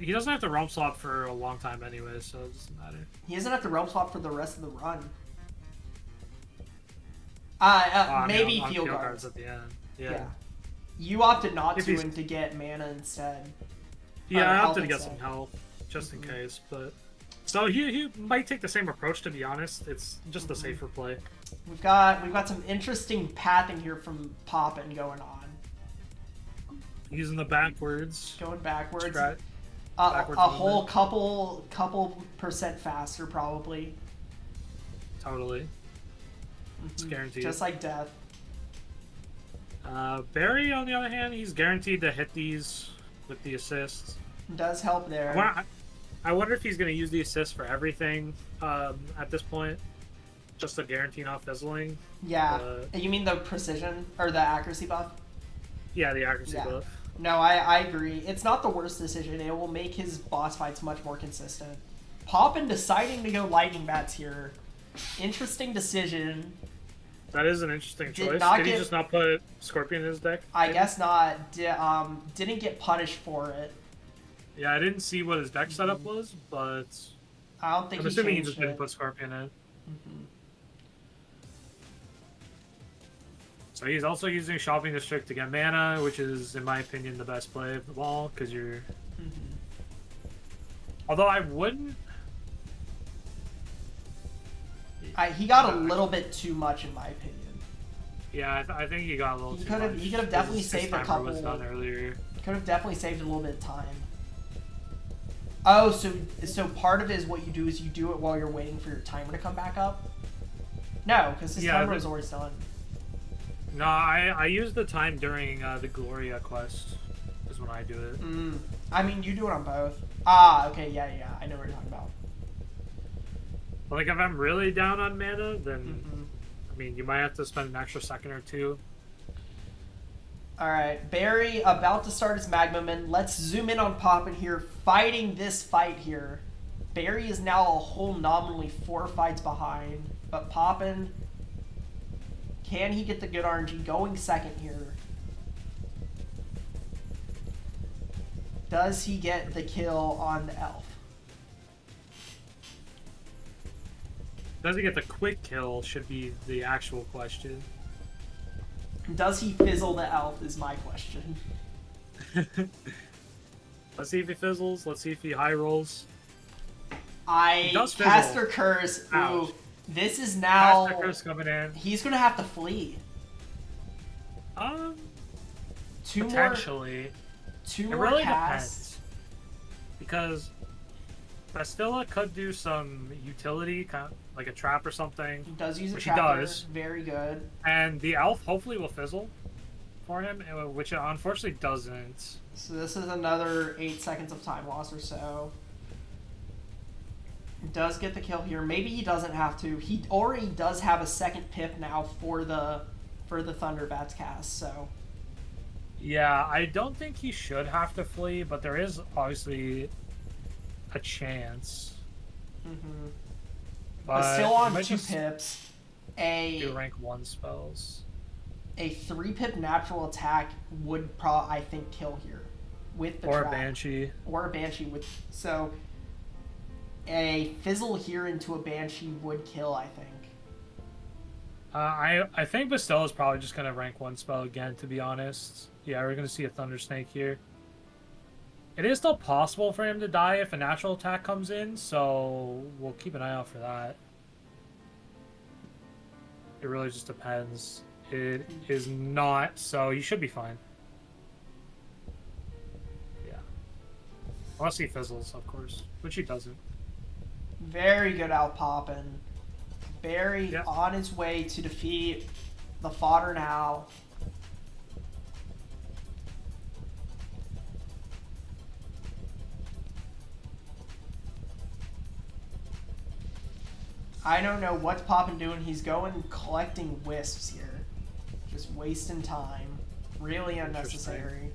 He doesn't have to realm swap for a long time anyway, so it doesn't matter. He doesn't have to realm swap for the rest of the run. I mean, Maybe on field field guards. at the end. Yeah. Yeah. You opted not If to he's- and to get mana instead. Yeah, I health opted to get instead. some health, just in case, but... So he might take the same approach, to be honest. It's just the safer play. We've got some interesting pathing here from Poppin going on. Using the backwards. Going backwards. Strat. A backwards whole couple percent faster probably. Totally. It's guaranteed. Just like death. Barry, on the other hand, he's guaranteed to hit these with the assists. Does help there. I wonder if he's going to use the assist for everything at this point. Just to guarantee not fizzling. Yeah. You mean the precision or the accuracy buff? Yeah, the accuracy Yeah. buff. No, I agree. It's not the worst decision. It will make his boss fights much more consistent. Poppin deciding to go lightning bats here. Interesting decision. That is an interesting Did choice. not Did he get- just not put Scorpion in his deck? I guess not. Didn't get punished for it. Yeah, I didn't see what his deck setup was, but I don't think I'm he assuming he changed just didn't it. put Scorpion in. So he's also using Shopping District to get mana, which is, in my opinion, the best play of the ball, because you're... Although I wouldn't... He got a little bit too much in my opinion. Yeah, I think he got a little He too could have- much. he could have definitely His saved a timer was couple- done earlier. Could have definitely saved a little bit of time. Oh, so part of it is what you do is you do it while you're waiting for your timer to come back up? No, because his Yeah, timer is always done. No, I use the time during the Gloria quest, is when I do it. I mean, you do it on both. Ah, okay, yeah, I know what you're talking about. But like, if I'm really down on mana, then, I mean, you might have to spend an extra second or two. Alright, Barry about to start his Magma Man. Let's zoom in on Poppin here, fighting this fight here. Barry is now a whole nominally 4 fights behind, but Poppin, can he get the good RNG going second here? Does he get the kill on the elf? Does he get the quick kill should be the actual question. Does he fizzle the elf is my question. Let's see if he fizzles. Let's see if he high rolls. I does fizzle. Caster Curse. Ooh, Ouch. this is now. Caster Curse coming in. He's gonna have to flee. Two Potentially. Two It more really casts. depends. Because Bastilla could do some utility, kind of like a trap or something. He does use a Which he trapper. does. Very good. And the elf hopefully will fizzle for him, which it unfortunately doesn't. So this is another 8 seconds of time loss or so. He does get the kill here. Maybe he doesn't have to. He already does have a second pip now for the Thunderbats cast. So Yeah, I don't think he should have to flee, but there is obviously a chance. Mm-hmm. But still he on might 2 just pips. do rank 1 spells. A 3-pip natural attack would I think kill here with the Or a trap. Banshee. Or a Banshee with so a fizzle here into a Banshee would kill, I think. I think Bestow is probably just gonna rank 1 spell again, to be honest. Yeah, we're gonna see a Thunder Snake here. It is still possible for him to die if a natural attack comes in, so we'll keep an eye out for that. It really just depends. It is not, so he should be fine. Yeah. Unless he fizzles, of course, which he doesn't. Very good out poppin'. Barry on his way to defeat the fodder now. I don't know what's Poppin doing. He's going collecting wisps here. Just wasting time. Really unnecessary.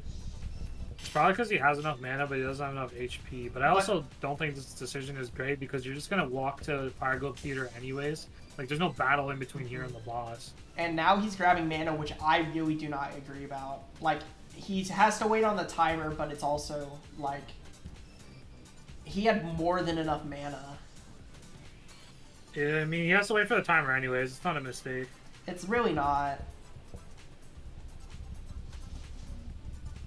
It's probably because he has enough mana, but he doesn't have enough HP. But I also don't think this decision is great because you're just going to walk to Fire Globe Theater anyways. Like, there's no battle in between here and the boss. And now he's grabbing mana, which I really do not agree about. Like, he has to wait on the timer, but it's also, like, he had more than enough mana. Yeah, I mean, he has to wait for the timer anyways. It's not a mistake. It's really not.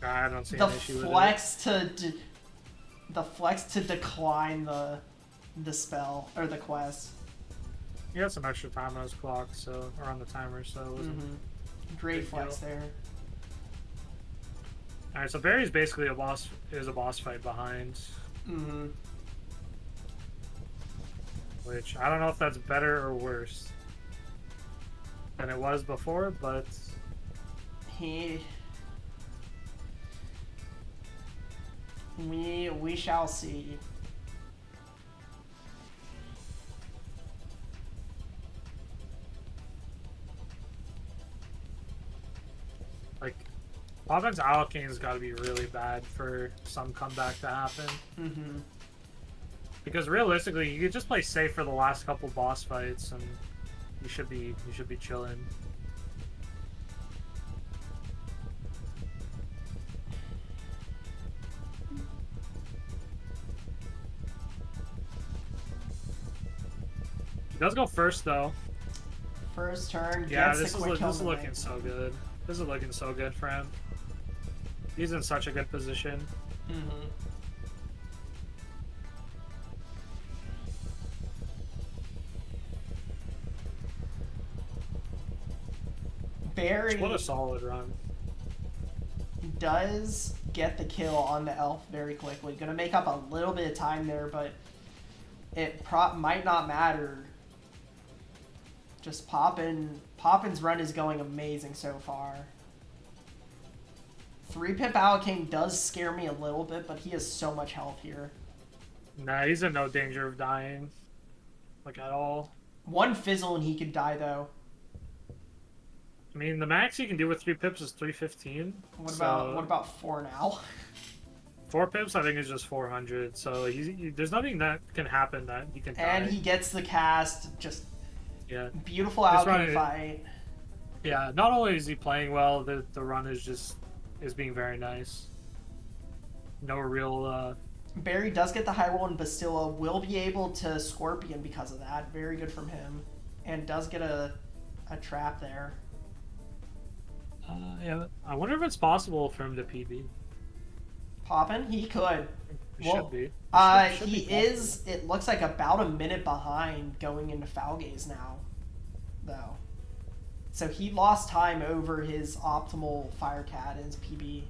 I don't see an issue with it. The flex to decline the spell, or the quest. He had some extra time on his clock, so, or on the timer, so it wasn't great flex there. Alright, so Barry's basically a boss fight behind. Which, I don't know if that's better or worse than it was before, but... We shall see. Like, Poppin's Allocane's got to be really bad for some comeback to happen. Because realistically, you could just play safe for the last couple boss fights, and you should be chilling. He does go first though. First turn. Yeah, this is looking so good. This is looking so good for him. He's in such a good position. Barry. What a solid run. Does get the kill on the elf very quickly. Gonna make up a little bit of time there, but it might not matter. Just Poppin's run is going amazing so far. 3-pip Allocane does scare me a little bit, but he has so much health here. Nah, he's in no danger of dying. Like, at all. 1 fizzle and he could die, though. I mean, the max you can do with 3 pips is 315. What about 4 now? 4 pips, I think, is just 400. So there's nothing that can happen that he can die. And he gets the cast. Just beautiful This Allocane fight. Yeah, not only is he playing well, the run is being very nice. No real... Barry does get the high roll, and Bastilla will be able to Scorpion because of that. Very good from him. And does get a trap there. Yeah, I wonder if it's possible for him to PB. Poppin? He could. Should be. He is, it looks like about a minute behind going into Foul Gaze now, though. So he lost time over his optimal Firecat and his PB.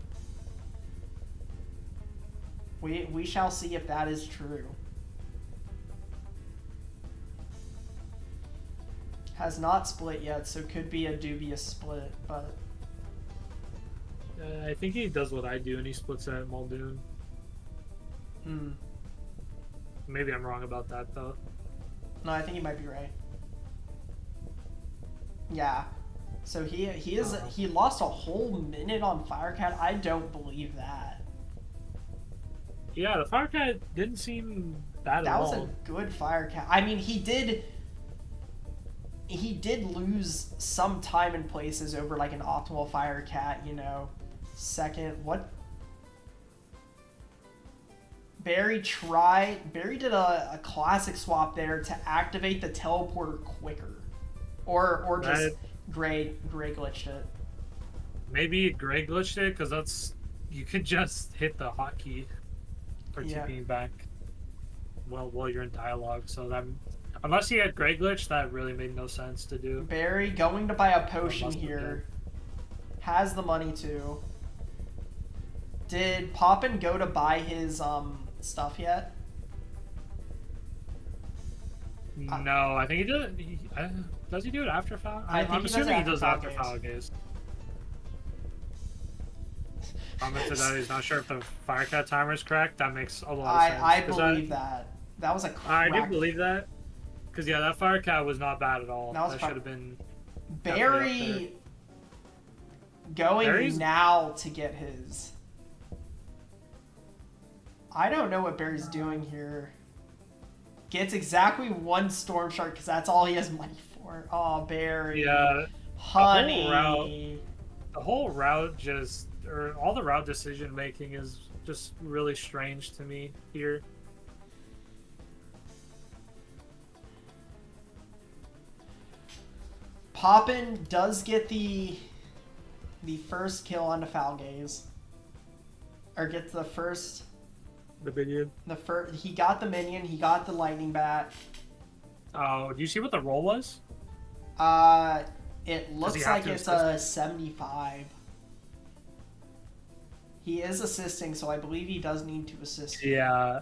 We shall see if that is true. Has not split yet, so could be a dubious split, but... I think he does what I do, and he splits it at Muldoon. Maybe I'm wrong about that, though. No, I think you might be right. Yeah. So he lost a whole minute on Firecat. I don't believe that. Yeah, the Firecat didn't seem bad at all. That was a good Firecat. I mean, he did lose some time and places over like an optimal Firecat, you know. Second, what? Barry did a classic swap there to activate the teleporter quicker. Or just Gray glitched it. Maybe Gray glitched it because you could just hit the hotkey for TPing back while you're in dialogue. So that unless he had Gray glitch, that really made no sense to do. Barry going to buy a potion here. Has the money to. Did Poppin go to buy his stuff yet? No, I think he did. Does he do it after foul? I'm assuming he does after foul gaze. Commented that he's not sure if the Firecat timer is correct. That makes a lot of sense. I believe that. That was a crack. I do believe that. Because, yeah, that Firecat was not bad at all. That should have been... Barry going now to get his... I don't know what Barry's doing here. Gets exactly one Storm Shark because that's all he has money for. Oh, Barry. Yeah. Honey. The whole route just... Or all the route decision making is just really strange to me here. Poppin does get the first kill on the foul gaze. Or gets the first... The minion. He got the minion. He got the lightning bat. Oh, do you see what the roll was? It looks like it's a 75. He is assisting, so I believe he does need to assist. Yeah.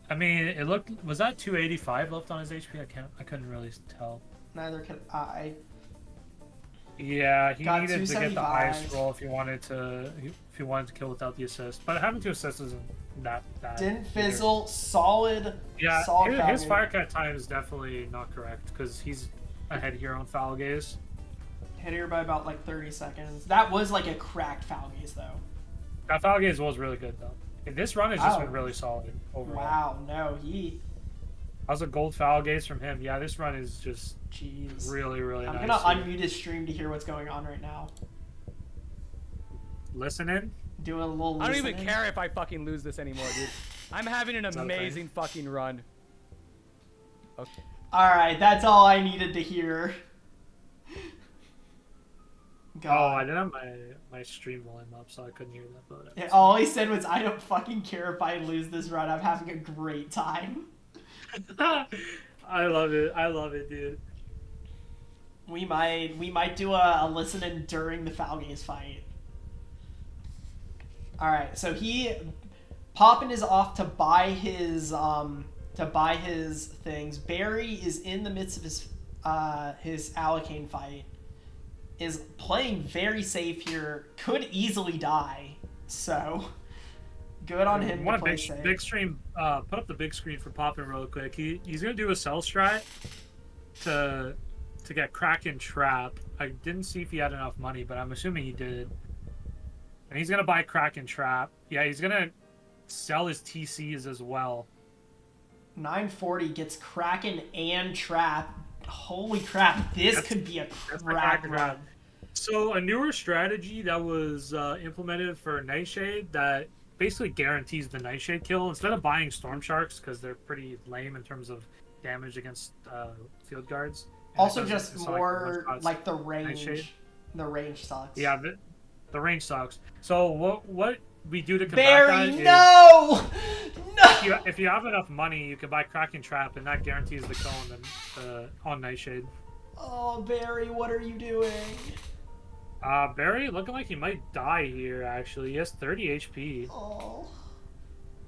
I mean, it looked... Was that 285 left on his HP? I couldn't really tell. Neither could I. Yeah, he needed to get the highest roll if he wanted to kill without the assist. But having 2 assists isn't that bad. Didn't fizzle. Solid. Yeah, solid his Firecat time is definitely not correct because he's ahead here on foul gaze. Hit here by about like 30 seconds. That was like a cracked foul gaze though. That foul gaze was really good though. And this run has just been really solid overall. Wow, no, That was a gold foul gaze from him. Yeah, this run is just really, really nice. I'm gonna unmute his stream to hear what's going on right now. Listening? Doing a little listening. I don't even care if I fucking lose this anymore, dude. I'm having an amazing fucking run. Okay. Alright, that's all I needed to hear. God. Oh, I didn't have my stream volume up, so I couldn't hear that. But all he said was, I don't fucking care if I lose this run. I'm having a great time. I love it. I love it, dude. We might do a listen-in during the foul gaze fight. Alright, so Poppin is off to buy his things. Barry is in the midst of his Alakane fight. Is playing very safe here. Could easily die. So good on him. Want a big screen? Put up the big screen for Poppin real quick. He's gonna do a cell strat to get Kraken Trap. I didn't see if he had enough money, but I'm assuming he did. And he's gonna buy Kraken Trap. Yeah, he's gonna sell his TCs as well. 940 gets Kraken and Trap. Holy crap! This could be a crack run. So a newer strategy that was implemented for Nightshade that basically guarantees the Nightshade kill instead of buying Storm Sharks because they're pretty lame in terms of damage against field guards. Also, just more like the range. Nightshade. The range sucks. Yeah, the range sucks. So what we do to combat Barry, that no! If you have enough money, you can buy Kraken Trap, and that guarantees the kill on Nightshade. Oh, Barry, what are you doing? Barry looking like he might die here, actually. He has 30 HP. Oh.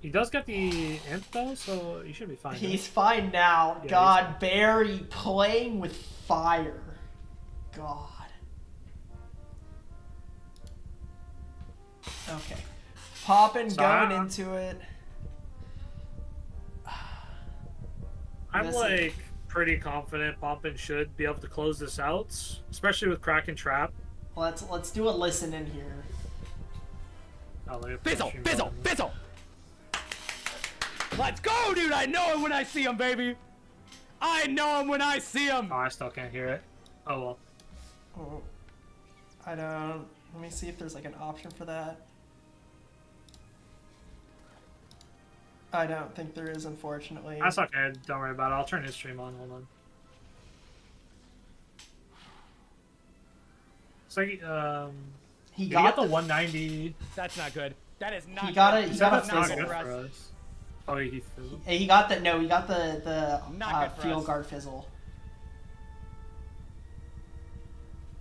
He does get the imp, though, so he should be fine. He's fine now. Yeah, God, Barry playing with fire. God. Okay. Poppin going into it. I'm like pretty confident Poppin should be able to close this out, especially with Kraken Trap. Let's do a listen in here. Oh, Fizzle! Fizzle! Fizzle! Let's go, dude! I know him when I see him, baby! I know him when I see him! Oh, I still can't hear it. Oh well. Oh, I don't. Let me see if there's like an option for that. I don't think there is, unfortunately. That's okay. Don't worry about it. I'll turn his stream on. Hold on. So he got got the 190. That's not good. That is not He got good. it. He So got a that's not fizzle. good for us. Oh, he fizzled. He got the no. He got the Not good for field us. guard fizzle.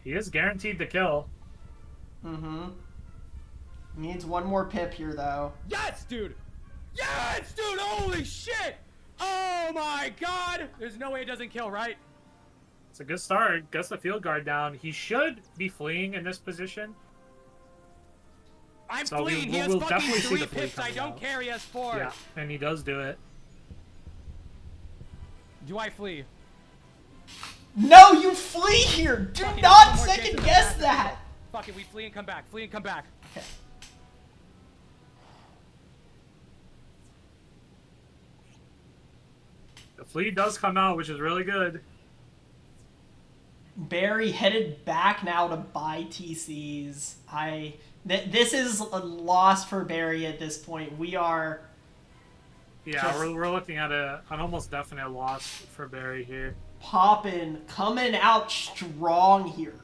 He is guaranteed to kill. Mm-hmm. Needs one more pip here though. Yes, dude! Yes, dude! Holy shit! Oh my god! There's no way it doesn't kill, right? It's a good start. Gets the field guard down. He should be fleeing in this position. I'm So fleeing. He has we'll fucking definitely see 3 the flee pips. I coming don't out. care. He has 4. Yeah, and he does do it. Do I flee? No, you flee here. Do Fuck it, not one more chance second at guess the that. Fuck it. We flee and come back. Flee and come back. Okay. The flee does come out, which is really good. Barry headed back now to buy TCs. This is a loss for Barry at this point. We are. Yeah, Just- we're looking at an almost definite loss for Barry here. Poppin coming out strong here.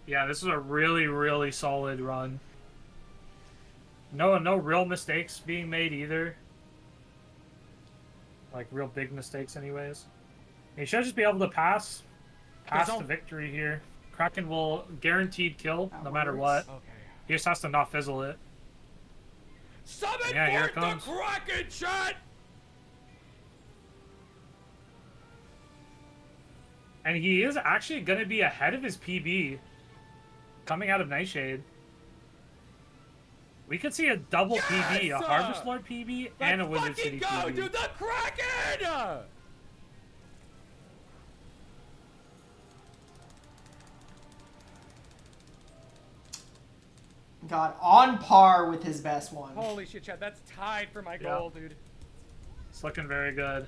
Yeah, this is a really, really solid run. No real mistakes being made either. Like, real big mistakes anyways. He should just be able to pass Fizzle. to victory here. Kraken will guaranteed kill That no matter works. what. Okay. He just has to not fizzle it. Summon Yeah, here forth it comes. the Kraken, chat! And he is actually going to be ahead of his PB coming out of Nightshade. We could see a double PB, a Yes! Harvest Lord PB, and a Let's Wizard City fucking go, PB. dude! The Kraken! Got on par with his best one. Holy shit, chat. That's tied for my goal, dude. It's looking very good.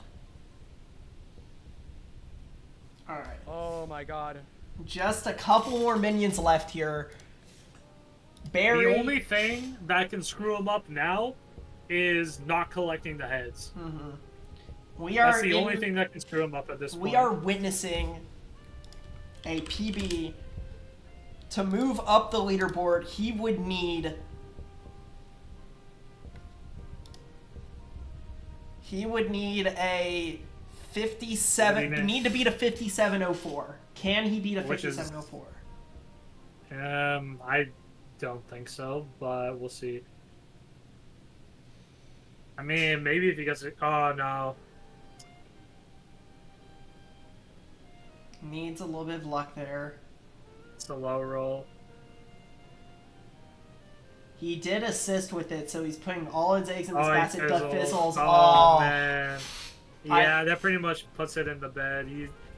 All right. Oh my god. Just a couple more minions left here. Barry. The only thing that can screw him up now is not collecting the heads. We are That's the only thing that can screw him up at this point. We are witnessing a PB. To move up the leaderboard, he would need. He would need a 57. What do you Need to beat a 5704. Can he beat a Which is- 5704? I don't think so, but we'll see. I mean, maybe if he gets it. Oh no. Needs a little bit of luck there. It's a low roll. He did assist with it, so he's putting all his eggs in this Oh, he basket. The fizzles. Oh, Oh, man. Yeah, that pretty much puts it in the bed.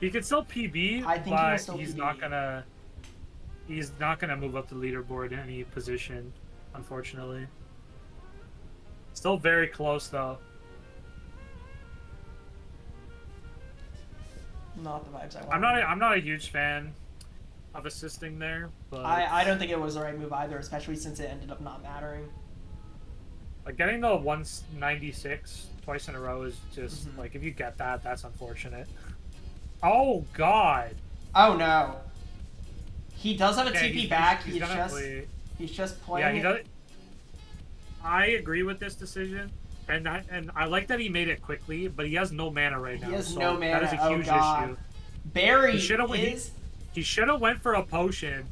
He can still PB, I think he will but still he's PB. not gonna. He's not gonna move up the leaderboard in any position, unfortunately. Still very close though. not the vibes I want. I'm not a huge fan of assisting there, but I don't think it was the right move either, especially since it ended up not mattering. like getting the 196 twice in a row is just like if you get that, that's unfortunate. Oh god. Oh no. He does have a Yeah, TP back. he's He's gonna just play- he's just Yeah, playing. he does. I agree with this decision, and I like that he made it quickly, but he has no mana right now. He has so no mana. That is a Oh, huge God. issue. Barry He should've- is. He should have went for a potion.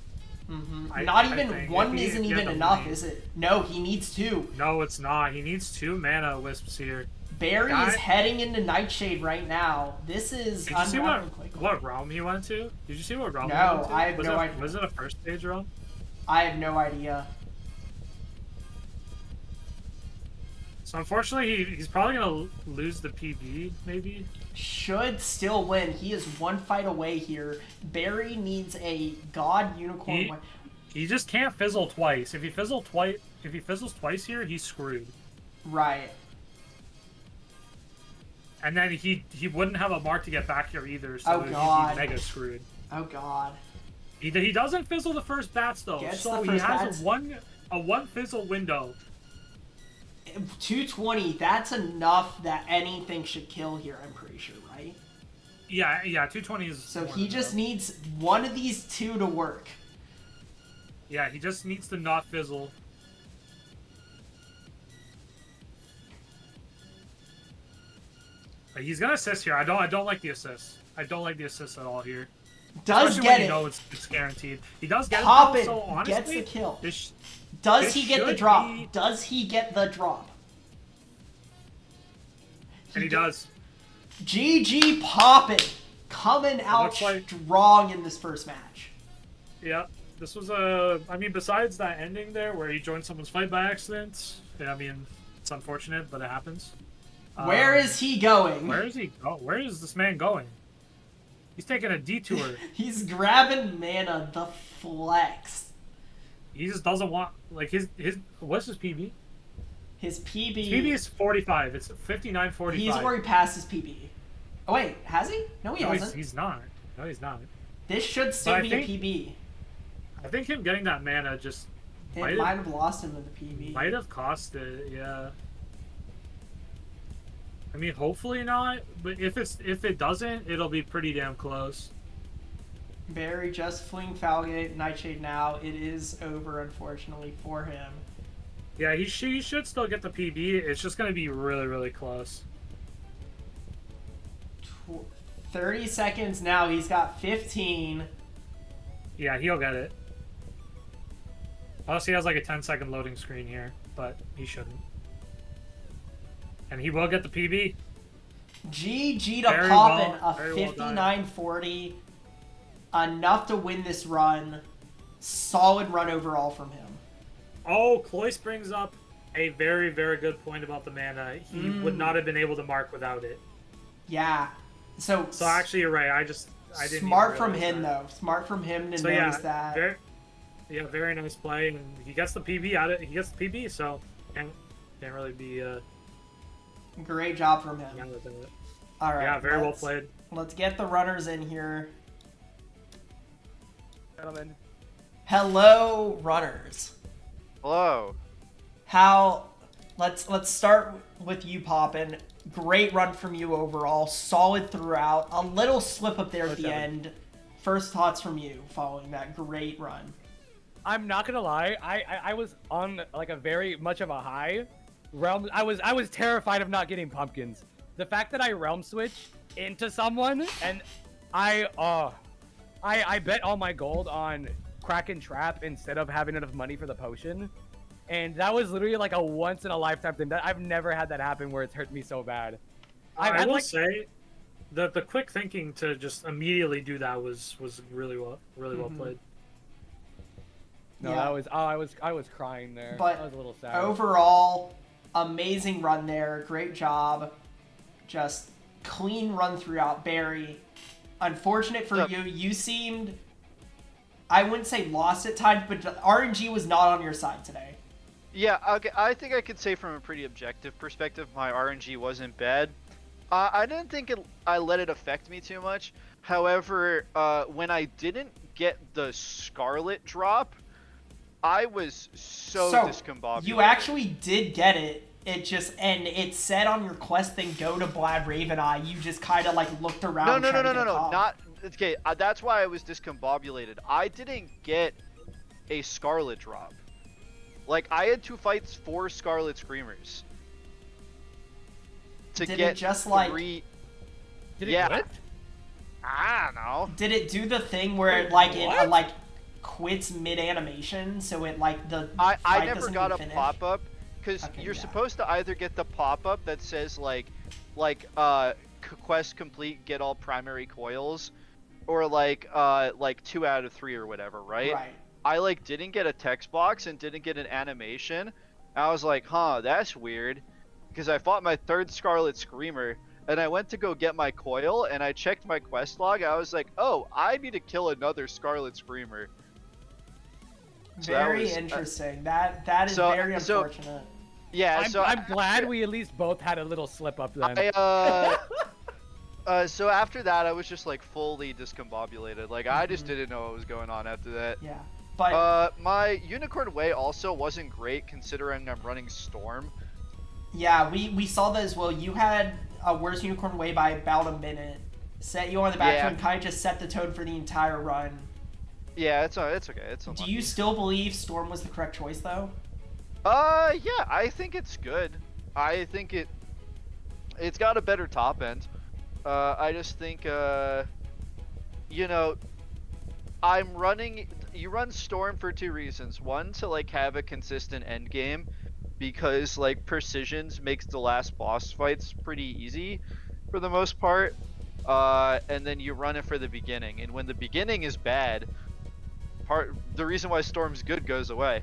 Not I even think. one If he- isn't if he had even the enough, money. is it? No, he needs two. No, it's not. He needs 2 mana wisps here. Barry Guy- is heading into Nightshade right now. This is Did you see unraveling quickly. what realm he went to? Did you see what realm he No, went to? I have was no it, idea. Was it a first stage realm? I have no idea. So unfortunately, he's probably gonna lose the PB, maybe. Should still win. He is one fight away here. Barry needs a God Unicorn. He just can't fizzle twice. If he fizzles twice here, he's screwed. Right. And then he wouldn't have a mark to get back here either, so Oh, God. he'd be mega screwed. Oh God. He doesn't fizzle the first bats though, Gets so the he first has bats. a one fizzle window. 220. That's enough that anything should kill here. I'm pretty sure, right? Yeah, 220 is. So more he than just enough. needs one of these two to work. Yeah, he just needs to not fizzle. He's gonna assist here. I don't like the assist. I don't like the assist at all here. Does Especially get when it. you know it's guaranteed. He does get Pop it. it. Though, so honestly, Gets the kill. This Does he get the should drop? be- Does he get the drop? and he does. GG Poppin coming out looks like- strong in this first match. Yeah, this was a. I mean, besides that ending there where he joined someone's fight by accident. Yeah, I mean, it's unfortunate, but it happens. Where is he going? Where is he go? Where is this man going? He's taking a detour. He's grabbing mana, the flex. He just doesn't want like his what's his PB? His PB. His PB is 45. It's 59.45. He's already passed his PB. Oh wait, has he? No, he No, hasn't. he's not. No, he's not. This should still But be a PB. I think him getting that mana just It might have lost him with the PB. might have cost it. Yeah. I mean, hopefully not. But if it doesn't, it'll be pretty damn close. Barry just fleeing Falgate, Nightshade now. It is over, unfortunately, for him. Yeah, he should still get the PB. It's just gonna be really, really close. 30 seconds now. He's got 15. Yeah, he'll get it. Unless he has like a 10-second loading screen here, but he shouldn't. And he will get the PB. GG to Very Poppin, well- a very well done. 59-40. Enough to win this run. Solid run overall from him. Oh, Cloyce brings up a very, very good point about the mana. He would not have been able to mark without it. Yeah. So actually, you're right. I didn't. smart even from realize him that. though. Smart from him to So notice yeah, that. very nice play, and he gets the PB out of it. He gets the PB, so can't really be Great job from him. mad with it. All right. Yeah, very well played. Let's get the runners in here. Gentlemen. Hello, runners. Hello. How? Let's start with you, Poppin. Great run from you overall. Solid throughout. A little slip up there at the end. First thoughts from you following that great run. I'm not gonna lie, I was on like a very much of a high. I was terrified of not getting pumpkins. The fact that I realm switch into someone and I bet all my gold on crack and trap instead of having enough money for the potion. And that was literally like a once in a lifetime thing. That I've never had that happen where it's hurt me so bad. I will say the quick thinking to just immediately do that was really well played. No, Yeah. that was I was crying there. But I was a little sad. overall, amazing run there. Great job. Just clean run throughout, Barry. Unfortunate for Yep. you. You seemed, I wouldn't say lost at times, but RNG was not on your side today. Yeah, okay, I think I could say from a pretty objective perspective, my RNG wasn't bad. I didn't think I let it affect me too much. However, when I didn't get the Scarlet drop, I was so discombobulated. You actually did get it. It just, and it said on your quest thing, go to Blad Raven Eye. You just kind of like looked around. No, trying to get a call. not okay. That's why I was discombobulated. I didn't get a Scarlet drop. Like I had to fight 4 Scarlet Screamers to Did get it just 3. Did it yeah. quit? I don't know. Did it do the thing where it like it quits mid animation, so it like the I fight never doesn't got even a finish? pop up because Okay, you're yeah. supposed to either get the pop up that says quest complete, get all primary coils, or like 2 out of 3 or whatever, right? Right. I didn't get a text box and didn't get an animation. I was like, huh, that's weird. because I fought my 3rd Scarlet Screamer, and I went to go get my coil, and I checked my quest log. I was like, oh, I need to kill another Scarlet Screamer. So Very interesting. That is very unfortunate. Yeah, I'm glad we at least both had a little slip up then. So after that, I was just like fully discombobulated. Like I just didn't know what was going on after that. Yeah, but my Unicorn Way also wasn't great considering I'm running Storm. Yeah, we saw that as well. You had a worse Unicorn Way by about a minute. Set you on the back foot and kind of just set the tone for the entire run. Yeah, it's okay. It's Do you still believe Storm was the correct choice though? Yeah, I think it's good. I think it's got a better top end. I just think you know, you run Storm for 2 reasons. One, to like have a consistent end game, because like Precisions makes the last boss fights pretty easy for the most part. And then you run it for the beginning, and when the beginning is bad, the reason why Storm's good goes away.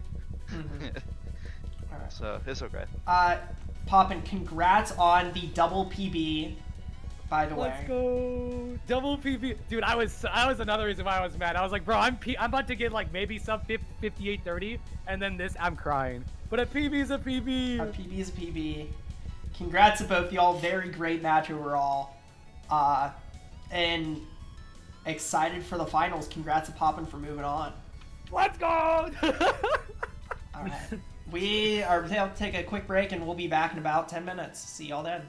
Alright. So it's okay. Poppin, congrats on the double PB. By the way. Let's go. Double PB. Dude, I was another reason why I was mad. I was like, bro, I'm about to get like maybe sub 58-30, and then this, I'm crying. But a PB is a PB. A PB is a PB. Congrats to both y'all. Very great match overall. And excited for the finals. Congrats to Poppin for moving on. Let's go. All right. We are going to take a quick break, and we'll be back in about 10 minutes. See y'all then.